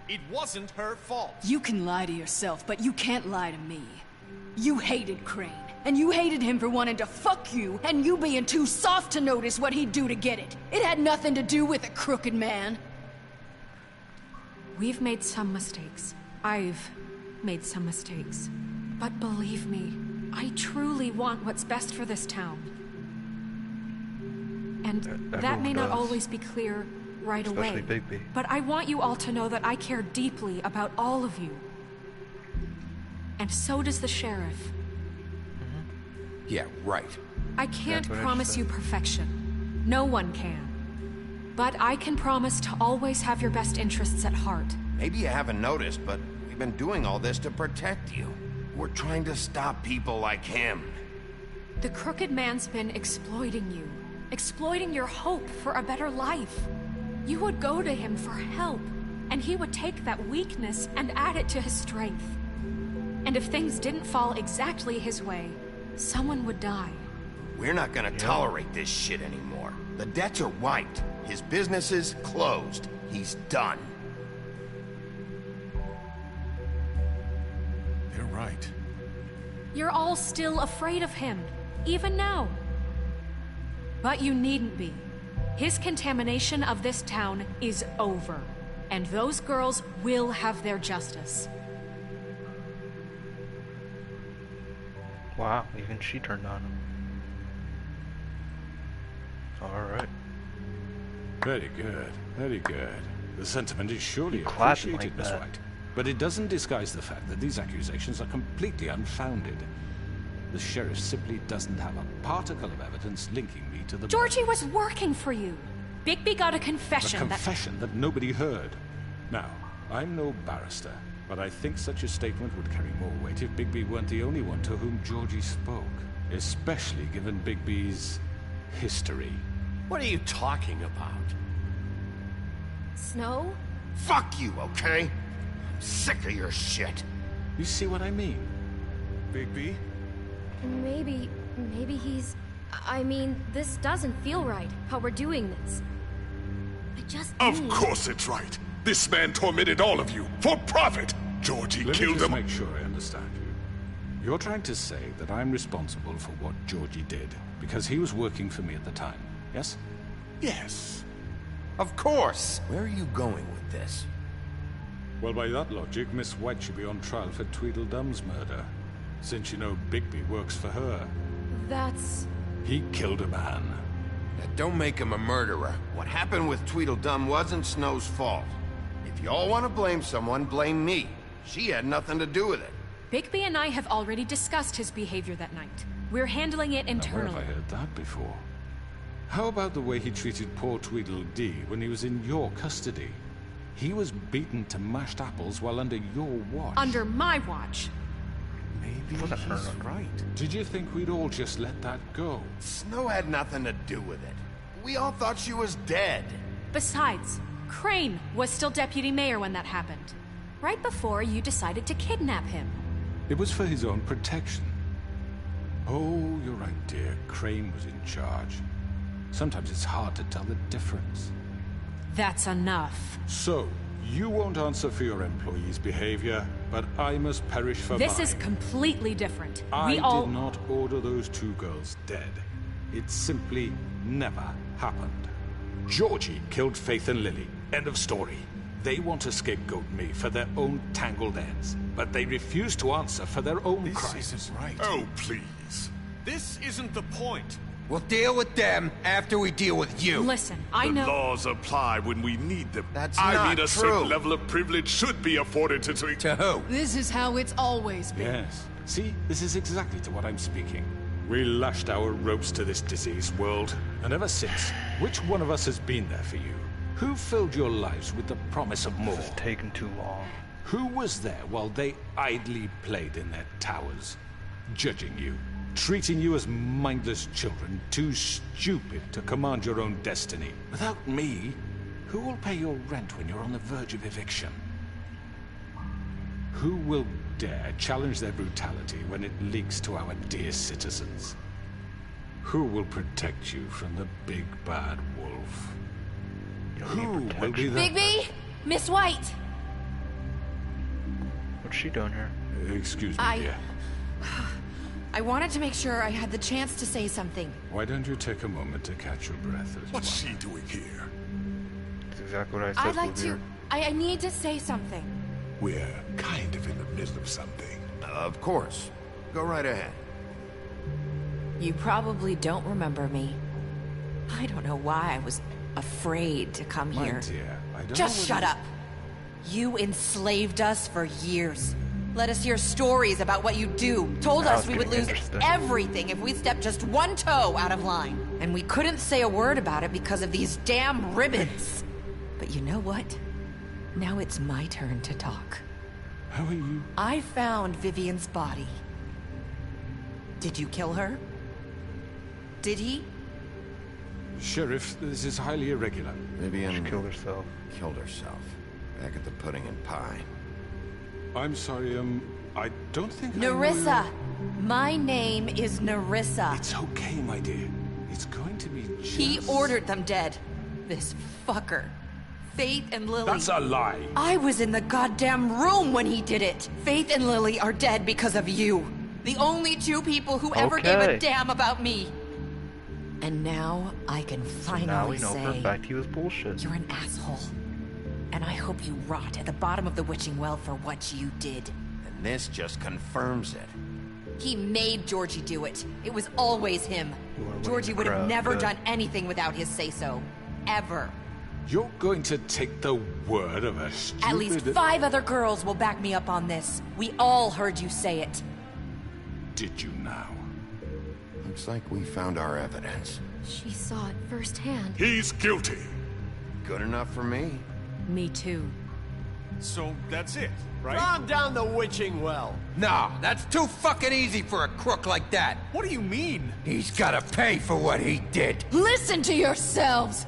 It wasn't her fault. You can lie to yourself, but you can't lie to me. You hated Crane, and you hated him for wanting to fuck you, and you being too soft to notice what he'd do to get it. It had nothing to do with the Crooked Man. We've made some mistakes. I've made some mistakes. But believe me, I truly want what's best for this town. And that may not always be clear right away. Bigby. But I want you all to know that I care deeply about all of you. And so does the sheriff. Yeah, right. I can't promise you perfection. No one can. But I can promise to always have your best interests at heart. Maybe you haven't noticed, but we've been doing all this to protect you. We're trying to stop people like him. The Crooked Man's been exploiting you. Exploiting your hope for a better life. You would go to him for help, and he would take that weakness and add it to his strength. And if things didn't fall exactly his way, someone would die. We're not gonna tolerate this shit anymore. The debts are wiped. His business is closed. He's done. They're right. You're all still afraid of him, even now. But you needn't be. His contamination of this town is over, and those girls will have their justice. Wow, even she turned on him. Alright. Very good, very good. The sentiment is surely Clapping appreciated, like Miss that. White. But it doesn't disguise the fact that these accusations are completely unfounded. The sheriff simply doesn't have a particle of evidence linking me to the... Georgie was working for you. Bigby got a confession A confession that nobody heard. Now, I'm no barrister, but I think such a statement would carry more weight if Bigby weren't the only one to whom Georgie spoke. Especially given Bigby's history. What are you talking about? Snow? Fuck you, okay? I'm sick of your shit. You see what I mean? Bigby? Maybe he's... I mean, this doesn't feel right, how we're doing this. I just Of need... course it's right. This man tormented all of you for profit. Georgie killed Let them. me just make sure I understand you. You're trying to say that I'm responsible for what Georgie did because he was working for me at the time, yes? Yes. Of course. Where are you going with this? Well, by that logic, Miss White should be on trial for Tweedledum's murder, since you know Bigby works for her. That's... He killed a man. Now, don't make him a murderer. What happened with Tweedledum wasn't Snow's fault. If y'all want to blame someone, blame me. She had nothing to do with it. Bigby and I have already discussed his behavior that night. We're handling it Now, where internally. have I heard that before? How about the way he treated poor Tweedledee when he was in your custody? He was beaten to mashed apples while under your watch. Under my watch. Maybe he's right. Did you think we'd all just let that go? Snow had nothing to do with it. We all thought she was dead. Besides, Crane was still deputy mayor when that happened. Right before you decided to kidnap him. It was for his own protection. Oh, you're right, dear. Crane was in charge. Sometimes it's hard to tell the difference. That's enough. So, you won't answer for your employees' behavior, but I must perish for mine. This is completely different. I We all... did not order those two girls dead. It simply never happened. Georgie killed Faith and Lily. End of story. They want to scapegoat me for their own tangled ends, but they refuse to answer for their own crimes. This isn't right. Oh, please. This isn't the point. We'll deal with them after we deal with you. Listen, I The know... laws apply when we need them. That's I not mean, a true. certain level of privilege should be afforded to... To who? This is how it's always been. Yes. See, this is exactly to what I'm speaking. We lashed our ropes to this diseased world, and ever since, which one of us has been there for you? Who filled your lives with the promise of more? This is taking too long. Who was there while they idly played in their towers? Judging you, treating you as mindless children, too stupid to command your own destiny. Without me, who will pay your rent when you're on the verge of eviction? Who will dare challenge their brutality when it leaks to our dear citizens? Who will protect you from the big bad wolf? Who will be the... Bigby! Miss White! What's she doing here? Excuse me, dear. I wanted to make sure I had the chance to say something. Why don't you take a moment to catch your breath as What's she doing here? That's exactly what I said. I'd like Bluebeard. to... I need to say something. We're kind of in the middle of something. Of course. Go right ahead. You probably don't remember me. I don't know why I was afraid to come My here. dear, I don't Just know shut up. You enslaved us for years. Let us hear stories about what you do. Told Now us it's we would getting lose interesting. everything if we stepped just one toe out of line. And we couldn't say a word about it because of these damn ribbons. But you know what? Now it's my turn to talk. How are you? I found Vivian's body. Did you kill her? Did he? Sheriff, this is highly irregular. Vivian She killed herself. killed herself. Back at the Pudding and Pie. I'm sorry, I don't think I know Nerissa! My name is Nerissa. It's okay, my dear. It's going to be just... He ordered them dead. This fucker. Faith and Lily. That's a lie. I was in the goddamn room when he did it. Faith and Lily are dead because of you. The only two people who ever gave a Okay. damn about me. And now I can So finally now we know for a say fact he was bullshit. you're an asshole. And I hope you rot at the bottom of the witching well for what you did. And this just confirms it. He made Georgie do it. It was always him. You are winning Georgie the would have crowd, never good. done anything without his say-so. Ever. You're going to take the word of a stupid... At least 5 other girls will back me up on this. We all heard you say it. Did you now? Looks like we found our evidence. She saw it firsthand. He's guilty. Good enough for me. Me too. So that's it, right? Calm down the witching well. No, that's too fucking easy for a crook like that. What do you mean? He's gotta pay for what he did. Listen to yourselves!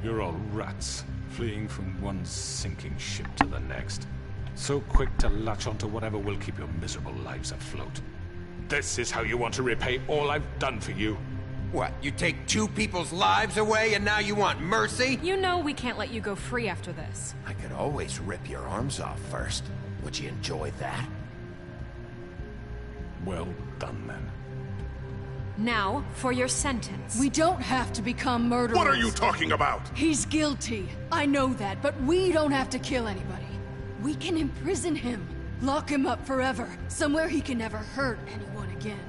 You're all rats, fleeing from one sinking ship to the next. So quick to latch onto whatever will keep your miserable lives afloat. This is how you want to repay all I've done for you? What, you take 2 people's lives away and now you want mercy? You know we can't let you go free after this. I could always rip your arms off first. Would you enjoy that? Well done, then. Now, for your sentence. We don't have to become murderers. What are you talking about? He's guilty. I know that, but we don't have to kill anybody. We can imprison him. Lock him up forever. Somewhere he can never hurt anyone again.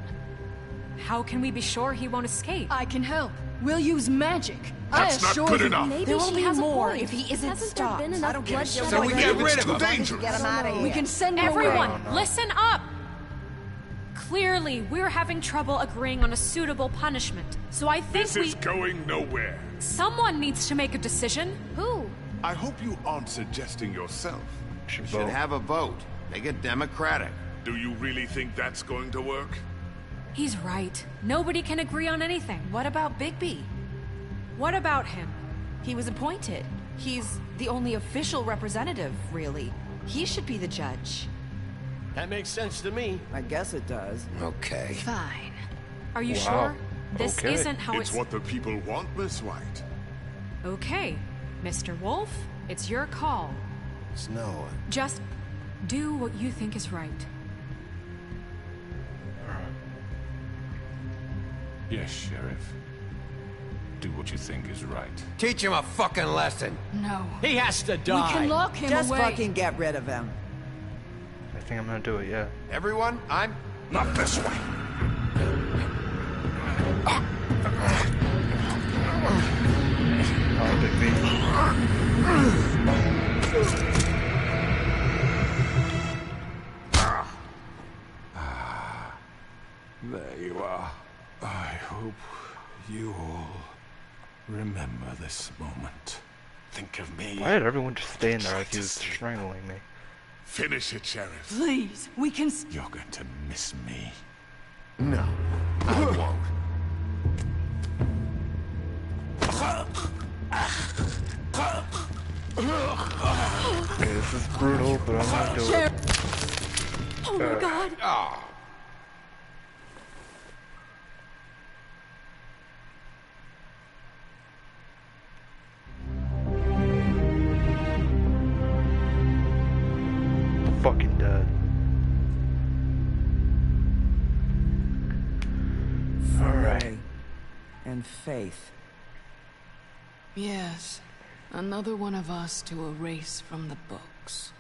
How can we be sure he won't escape? I can help. We'll use magic. That's not good enough. There will be more if he isn't Hasn't stopped. there been enough bloodshed? So we get rid of him. Dangerous. Get him out of here. We can send him Everyone, away. listen up! Clearly, we're having trouble agreeing on a suitable punishment. So I think This is going nowhere. someone needs to make a decision. Who? I hope you aren't suggesting yourself. We should have a vote. Make it democratic. Do you really think that's going to work? He's right. Nobody can agree on anything. What about Bigby? What about him? He was appointed. He's the only official representative, really. He should be the judge. That makes sense to me. I guess it does. Okay. Fine. Are you Wow. sure? This Okay. isn't how It's what the people want, Miss White. Okay, Mr. Wolf, it's your call. Snow. Just do what you think is right. Yes, Sheriff. Do what you think is right. Teach him a fucking lesson. No. He has to We die. can lock him Just away. fucking get rid of him. I think I'm gonna do it, yeah. Everyone, I'm... Not this way. Oh, Big B. There you are. I hope you all remember this moment. Think of me. Why did everyone just stay in there like he was strangling me? Finish it, Sheriff. Please, we can. You're going to miss me. No, I won't. Okay, this is brutal, but I'm gonna do it. Oh my god. Oh. Fucking dead. Alright. And Faith. Yes. Another one of us to erase from the books.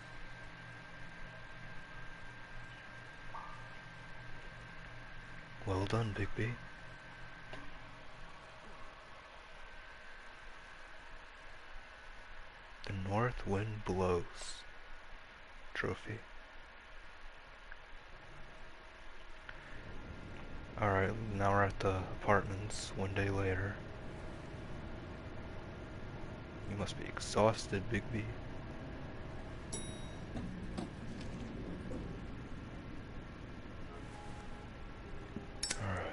Well done, Bigby. The North Wind Blows trophy. Alright, now we're at the apartments one day later. You must be exhausted, Bigby. Alright.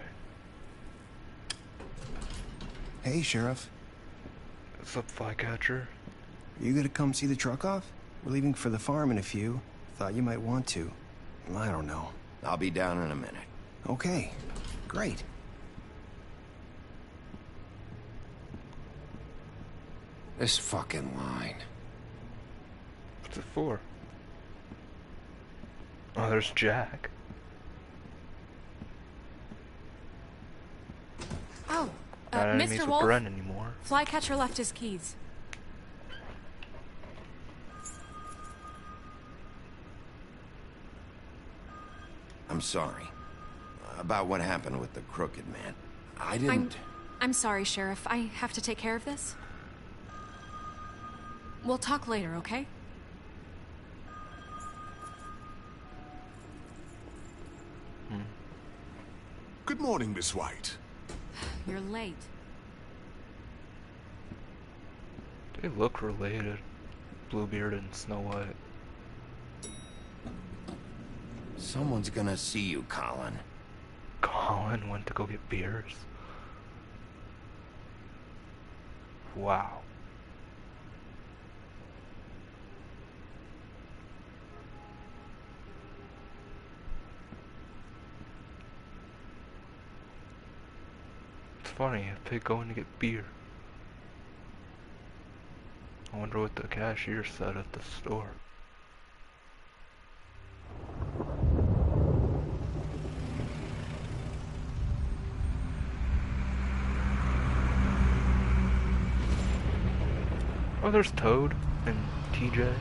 Hey, Sheriff. What's up, Flycatcher? Are you gonna come see the truck off? We're leaving for the farm in a few. Thought you might want to. I don't know. I'll be down in a minute. Okay. Great. This fucking line. What's it for? Oh, there's Jack. Oh, Not enemies Mr. with Wolf, Bren anymore. Flycatcher left his keys. I'm sorry. About what happened with the Crooked Man. I didn't... I'm sorry, Sheriff. I have to take care of this. We'll talk later, okay? Good morning, Miss White. You're late. They look related. Bluebeard and Snow White. Someone's gonna see you, Colin. Colin went to go get beers. Wow. It's funny, a pig going to get beer. I wonder what the cashier said at the store. Oh, there's Toad and TJ.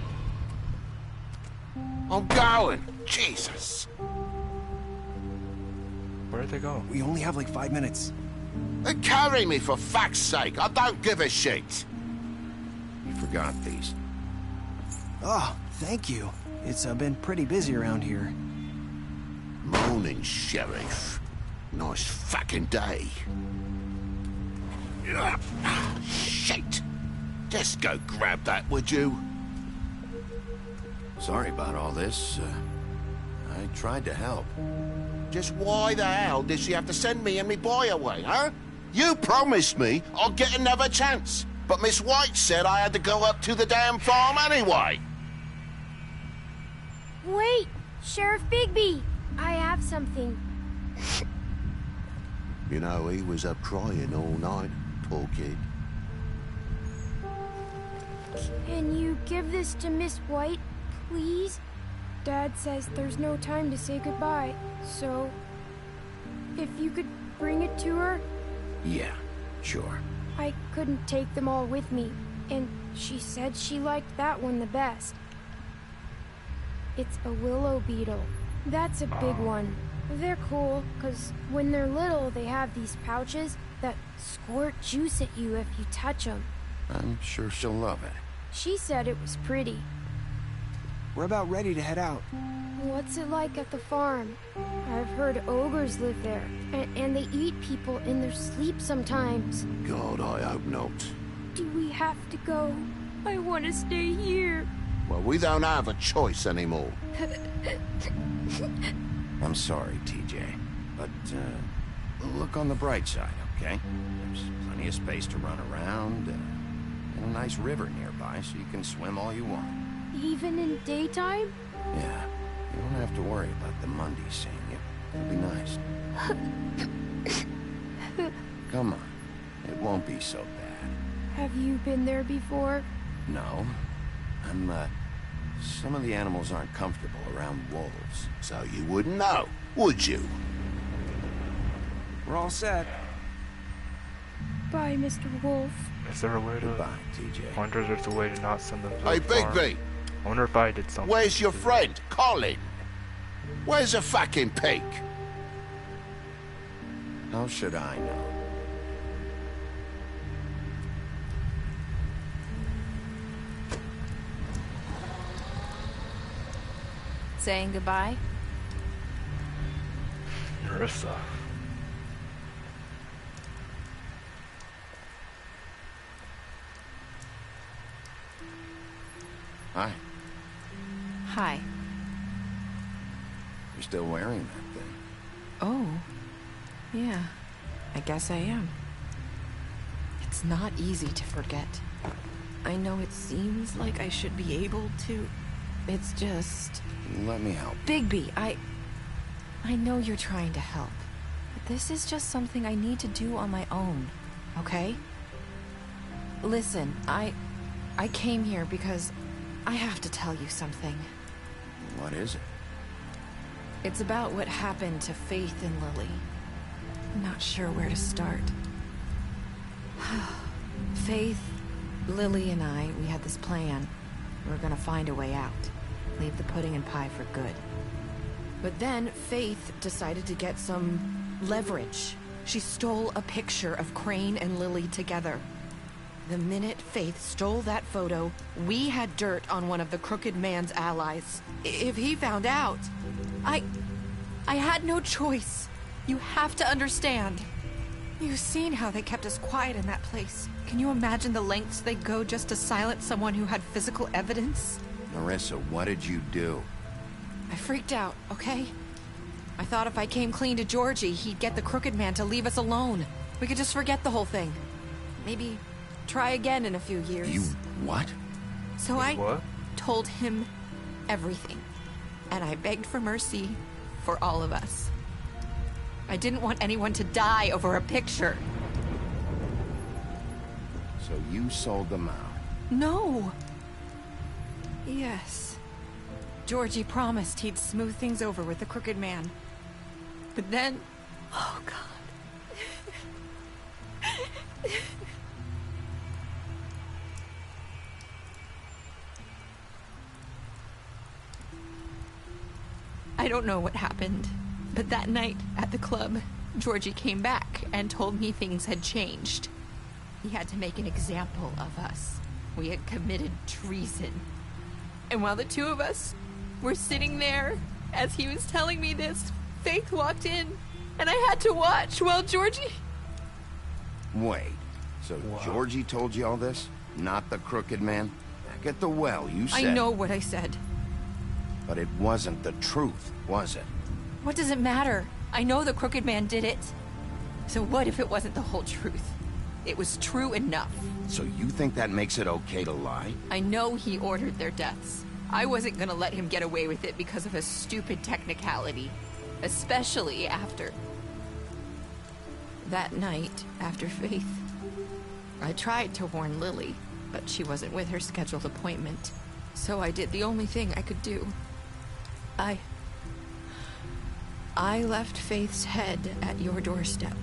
Oh, Colin! Jesus! Where'd they go? We only have like 5 minutes. Carry me, for fuck's sake. I don't give a shit. You forgot these. Oh, thank you. It's been pretty busy around here. Morning, Sheriff. Nice fucking day. Shit. Just go grab that, would you? Sorry about all this. I tried to help. Just why the hell did she have to send me and me boy away, huh? You promised me I'd get another chance, but Miss White said I had to go up to the damn farm anyway. Wait, Sheriff Bigby, I have something. You know, he was up crying all night, poor kid. Can you give this to Miss White, please? Dad says there's no time to say goodbye, so if you could bring it to her. Yeah, sure. I couldn't take them all with me, and she said she liked that one the best. It's a willow beetle. That's a big one. They're cool, because when they're little, they have these pouches that squirt juice at you if you touch them. I'm sure she'll love it. She said it was pretty. We're about ready to head out. What's it like at the farm? I've heard ogres live there, and they eat people in their sleep sometimes. God, I hope not. Do we have to go? I want to stay here. Well, we don't have a choice anymore. I'm sorry, TJ, but look on the bright side, okay? There's plenty of space to run around, and a nice river nearby, so you can swim all you want. Even in daytime? Yeah, you don't have to worry about the Mundy seeing you. It'll be nice. Come on, it won't be so bad. Have you been there before? No, some of the animals aren't comfortable around wolves. So you wouldn't know, would you? We're all set. Bye, Mr. Wolf. Is there a way to... Goodbye, TJ. I wonder if there's a way to not send them to Hey, the farm. Bigby! I wonder if I did something. Where's your friend, Colin? Where's the fucking pig? How should I know? Saying goodbye? Nerissa. Hi. Hi. You're still wearing that thing. Oh. Yeah. I guess I am. It's not easy to forget. I know it seems like I should be able to. It's just... Let me help. Bigby, I know you're trying to help. But this is just something I need to do on my own, okay? Listen, I came here because I have to tell you something. What is it? It's about what happened to Faith and Lily. I'm not sure where to start. Faith, Lily, and I, we had this plan. We were gonna find a way out. Leave the pudding and pie for good. But then Faith decided to get some leverage. She stole a picture of Crane and Lily together. The minute Faith stole that photo, we had dirt on one of the Crooked Man's allies. If he found out, I had no choice. You have to understand. You've seen how they kept us quiet in that place. Can you imagine the lengths they'd go just to silence someone who had physical evidence? Nerissa, what did you do? I freaked out, okay? I thought if I came clean to Georgie, he'd get the Crooked Man to leave us alone. We could just forget the whole thing. Maybe try again in a few years. You what? So I told him everything. And I begged for mercy for all of us. I didn't want anyone to die over a picture. So you sold them out? No. Yes. Georgie promised he'd smooth things over with the Crooked Man. But then... Oh, God. I don't know what happened. But that night at the club, Georgie came back and told me things had changed. He had to make an example of us. We had committed treason. And while the two of us were sitting there, as he was telling me this, Faith walked in, and I had to watch while Georgie... Wait, so Georgie told you all this? Not the Crooked Man? Back at the well, you said... I know what I said. But it wasn't the truth, was it? What does it matter? I know the Crooked Man did it. So what if it wasn't the whole truth? It was true enough. So you think that makes it okay to lie? I know he ordered their deaths. I wasn't gonna let him get away with it because of a stupid technicality. Especially after... that night, after Faith. I tried to warn Lily, but she wasn't with her scheduled appointment. So I did the only thing I could do. I left Faith's head at your doorstep.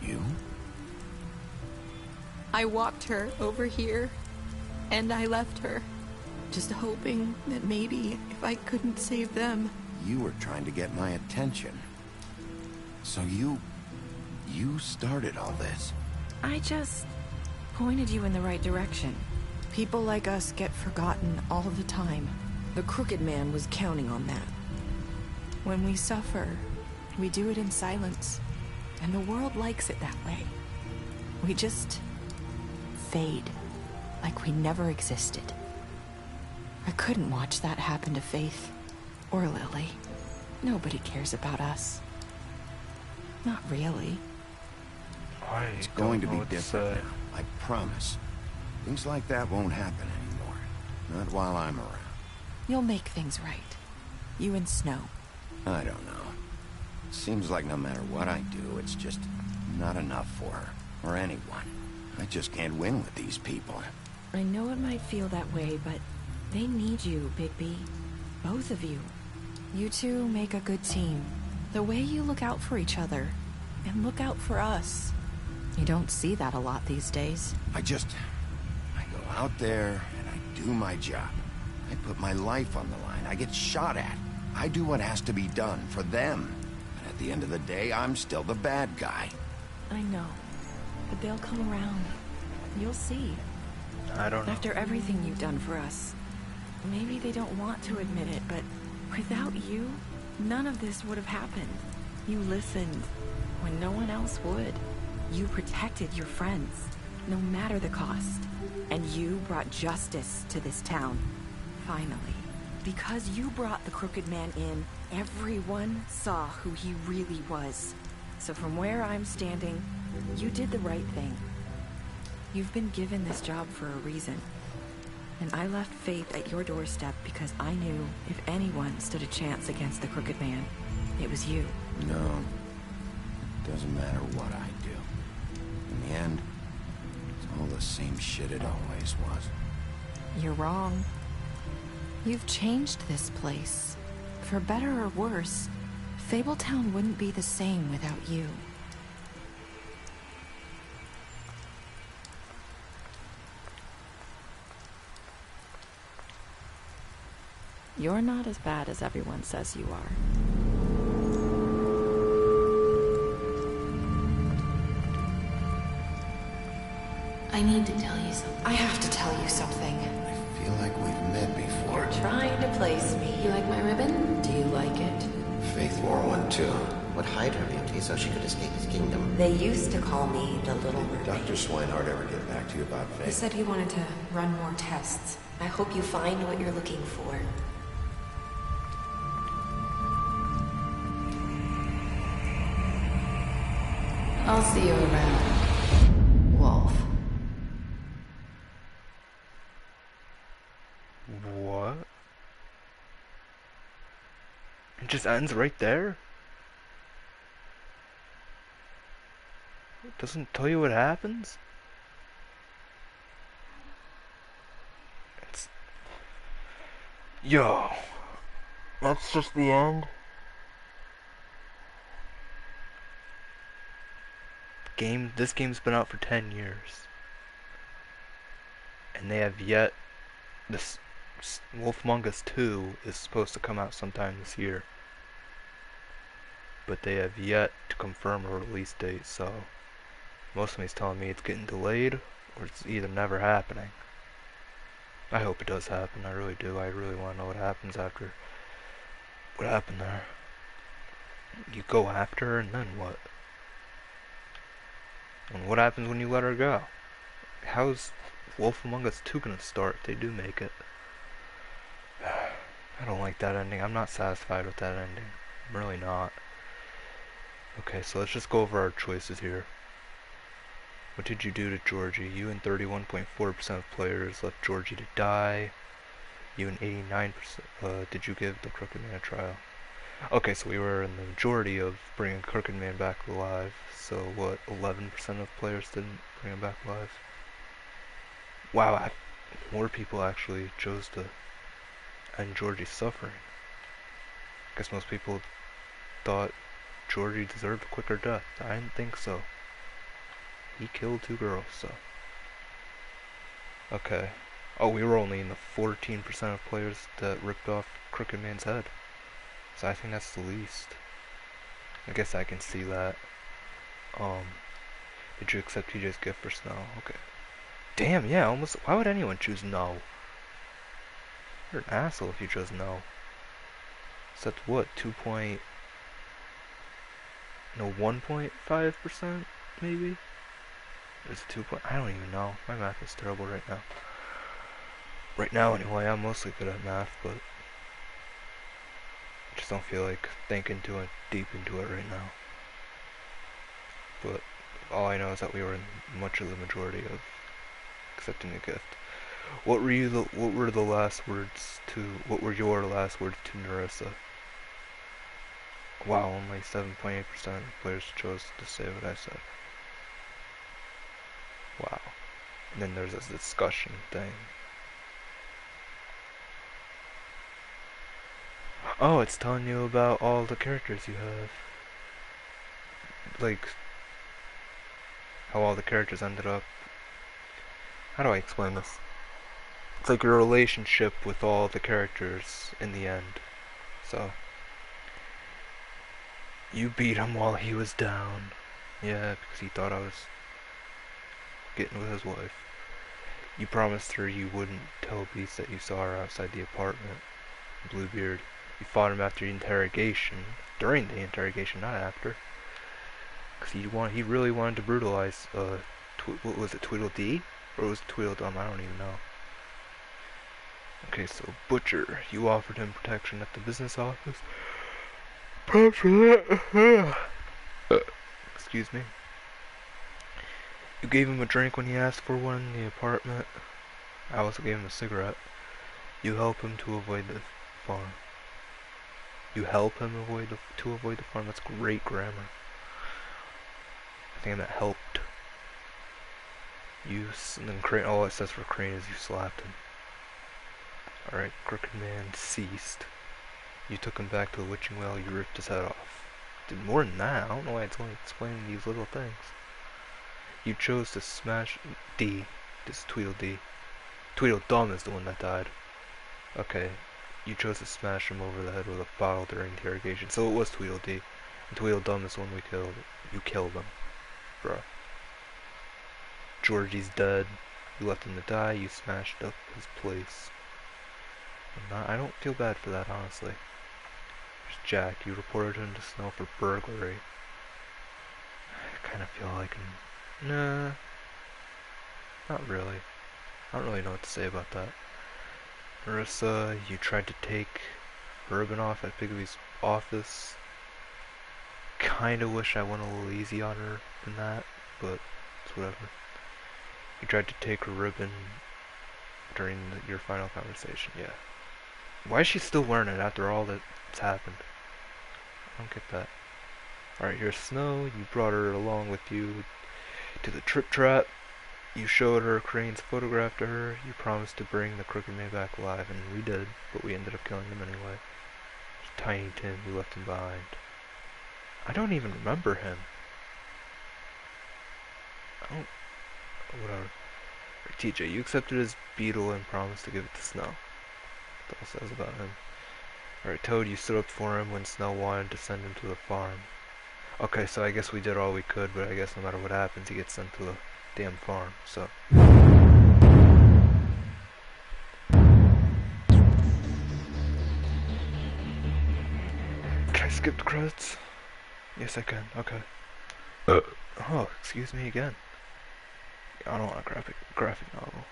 You? I walked her over here, and I left her, just hoping that maybe if I couldn't save them... You were trying to get my attention. So you started all this. I just pointed you in the right direction. People like us get forgotten all the time. The Crooked Man was counting on that. When we suffer, we do it in silence, and the world likes it that way. We just fade, like we never existed. I couldn't watch that happen to Faith, or Lily. Nobody cares about us. Not really. It's going to be different now, I promise. Things like that won't happen anymore. Not while I'm around. You'll make things right. You and Snow. I don't know. Seems like no matter what I do, it's just not enough for her, or anyone. I just can't win with these people. I know it might feel that way, but they need you, Bigby. Both of you. You two make a good team. The way you look out for each other, and look out for us. You don't see that a lot these days. I go out there, and I do my job. I put my life on the line. I get shot at. I do what has to be done for them. And at the end of the day, I'm still the bad guy. I know. But they'll come around. You'll see. I don't know. After everything you've done for us. Maybe they don't want to admit it, but without you, none of this would have happened. You listened when no one else would. You protected your friends, no matter the cost. And you brought justice to this town. Finally. Because you brought the Crooked Man in, everyone saw who he really was. So from where I'm standing, you did the right thing. You've been given this job for a reason. And I left Faith at your doorstep because I knew if anyone stood a chance against the Crooked Man, it was you. No. It doesn't matter what I do. In the end, it's all the same shit it always was. You're wrong. You've changed this place. For better or worse, Fabletown wouldn't be the same without you. You're not as bad as everyone says you are. I need to tell you something. I have to tell you something. I feel like we've met before. You're trying to place me. You like my ribbon? Do you like it? Faith wore one too. Would hide her beauty so she could escape his kingdom. They used to call me the Little Mermaid. Did Dr. Swinehart ever get back to you about Faith? He said he wanted to run more tests. I hope you find what you're looking for. I'll see you around, Wolf. What? It just ends right there? It doesn't tell you what happens? It's... Yo. That's just the end? This game's been out for 10 years. And they have yet... This Wolf Among Us 2 is supposed to come out sometime this year. but they have yet to confirm a release date, so most of me's telling me it's getting delayed, or it's either never happening. I hope it does happen, I really do. I really want to know what happens after what happened there. You go after her, and then what? And what happens when you let her go? How's Wolf Among Us 2 gonna start if they do make it? I don't like that ending. I'm not satisfied with that ending. I'm really not. Okay, so let's just go over our choices here. What did you do to Georgie? You and 31.4% of players left Georgie to die. You and 89%, did you give the Crooked Man a trial? Okay, so we were in the majority of bringing Crooked Man back alive. So what, 11% of players didn't bring him back alive? Wow, more people actually chose to end Georgie's suffering. I guess most people thought Georgie deserved a quicker death. I didn't think so. He killed 2 girls, so. Okay. Oh, we were only in the 14% of players that ripped off Crooked Man's head. So I think that's the least. I guess I can see that. Did you accept TJ's gift for Snow? Okay. Damn, yeah, almost. Why would anyone choose no? You're an asshole if you chose no. So that's what, 1.5% maybe? It's 2 point, I don't even know. My math is terrible right now. Right now anyway, I'm mostly good at math, but I just don't feel like thinking too deep into it right now. But all I know is that we were in much of the majority of accepting a gift. What were your last words to Nerissa? Wow, only 7.8% of players chose to say what I said. Wow. And then there's this discussion thing. Oh, it's telling you about all the characters you have. Like, how all the characters ended up. How do I explain this? It's like your relationship with all the characters in the end. So, you beat him while he was down. Yeah, because he thought I was getting with his wife. You promised her you wouldn't tell Beast that you saw her outside the apartment. Bluebeard. You fought him after the interrogation. During the interrogation, not after. Because he really wanted to brutalize, what was it, Tweedledee? Or was it Tweedledum? I don't even know. Okay, so Butcher. You offered him protection at the business office. Props for that. Excuse me. You gave him a drink when he asked for one in the apartment. I also gave him a cigarette. You help him to avoid the farm. You help him avoid the farm. That's great grammar. I think that helped. And then Crane. All it says for Crane is you slapped him. All right, Crooked Man ceased. You took him back to the witching well. You ripped his head off. Did more than that. I don't know why it's only explaining these little things. You chose to smash D. This Tweedledee. Tweedledum is the one that died. Okay. You chose to smash him over the head with a bottle during interrogation. So it was Tweedledee. And Tweedledum is the one we killed. You killed him. Bruh. Georgie's dead. You left him to die. You smashed up his place. I don't feel bad for that, honestly. There's Jack. You reported him to Snow for burglary. I kind of feel like... Nah. Not really. I don't really know what to say about that. Nerissa, you tried to take Reuben off at Bigby's office. Kinda wish I went a little easy on her than that, but it's whatever. You tried to take a ribbon during your final conversation, yeah. Why is she still wearing it after all that's happened? I don't get that. Alright, here's Snow. You brought her along with you to the Trip Trap. You showed her Crane's photograph to her. You promised to bring the Crooked Man back alive, and we did, but we ended up killing him anyway. Tiny Tim, you left him behind. I don't even remember him. Whatever. TJ, you accepted his beetle and promised to give it to Snow. That's all it says about him. Alright, Toad, you stood up for him when Snow wanted to send him to the farm. Okay, so I guess we did all we could, but I guess no matter what happens, he gets sent to the damn farm, so. Can I skip the credits? Yes, I can. Okay. Oh, excuse me again. I don't want a graphic novel.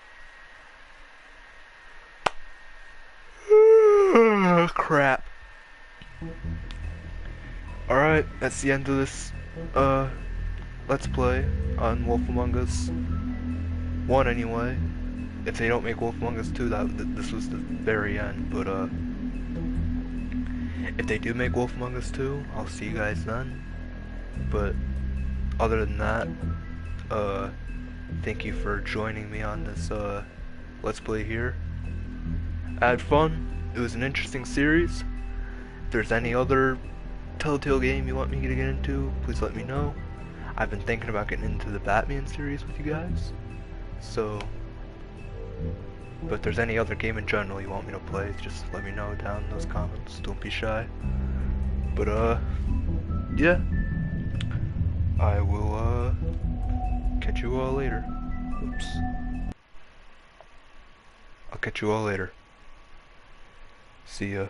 Crap. Alright, that's the end of this Let's Play on Wolf Among Us 1 anyway. If they don't make Wolf Among Us 2, this was the very end, but if they do make Wolf Among Us 2, I'll see you guys then. But other than that, thank you for joining me on this Let's Play here. I had fun. It was an interesting series. If there's any other Telltale game you want me to get into, please let me know. I've been thinking about getting into the Batman series with you guys. So, but if there's any other game in general you want me to play, just let me know down in those comments. Don't be shy. But yeah. I will catch you all later. Oops. I'll catch you all later. See ya.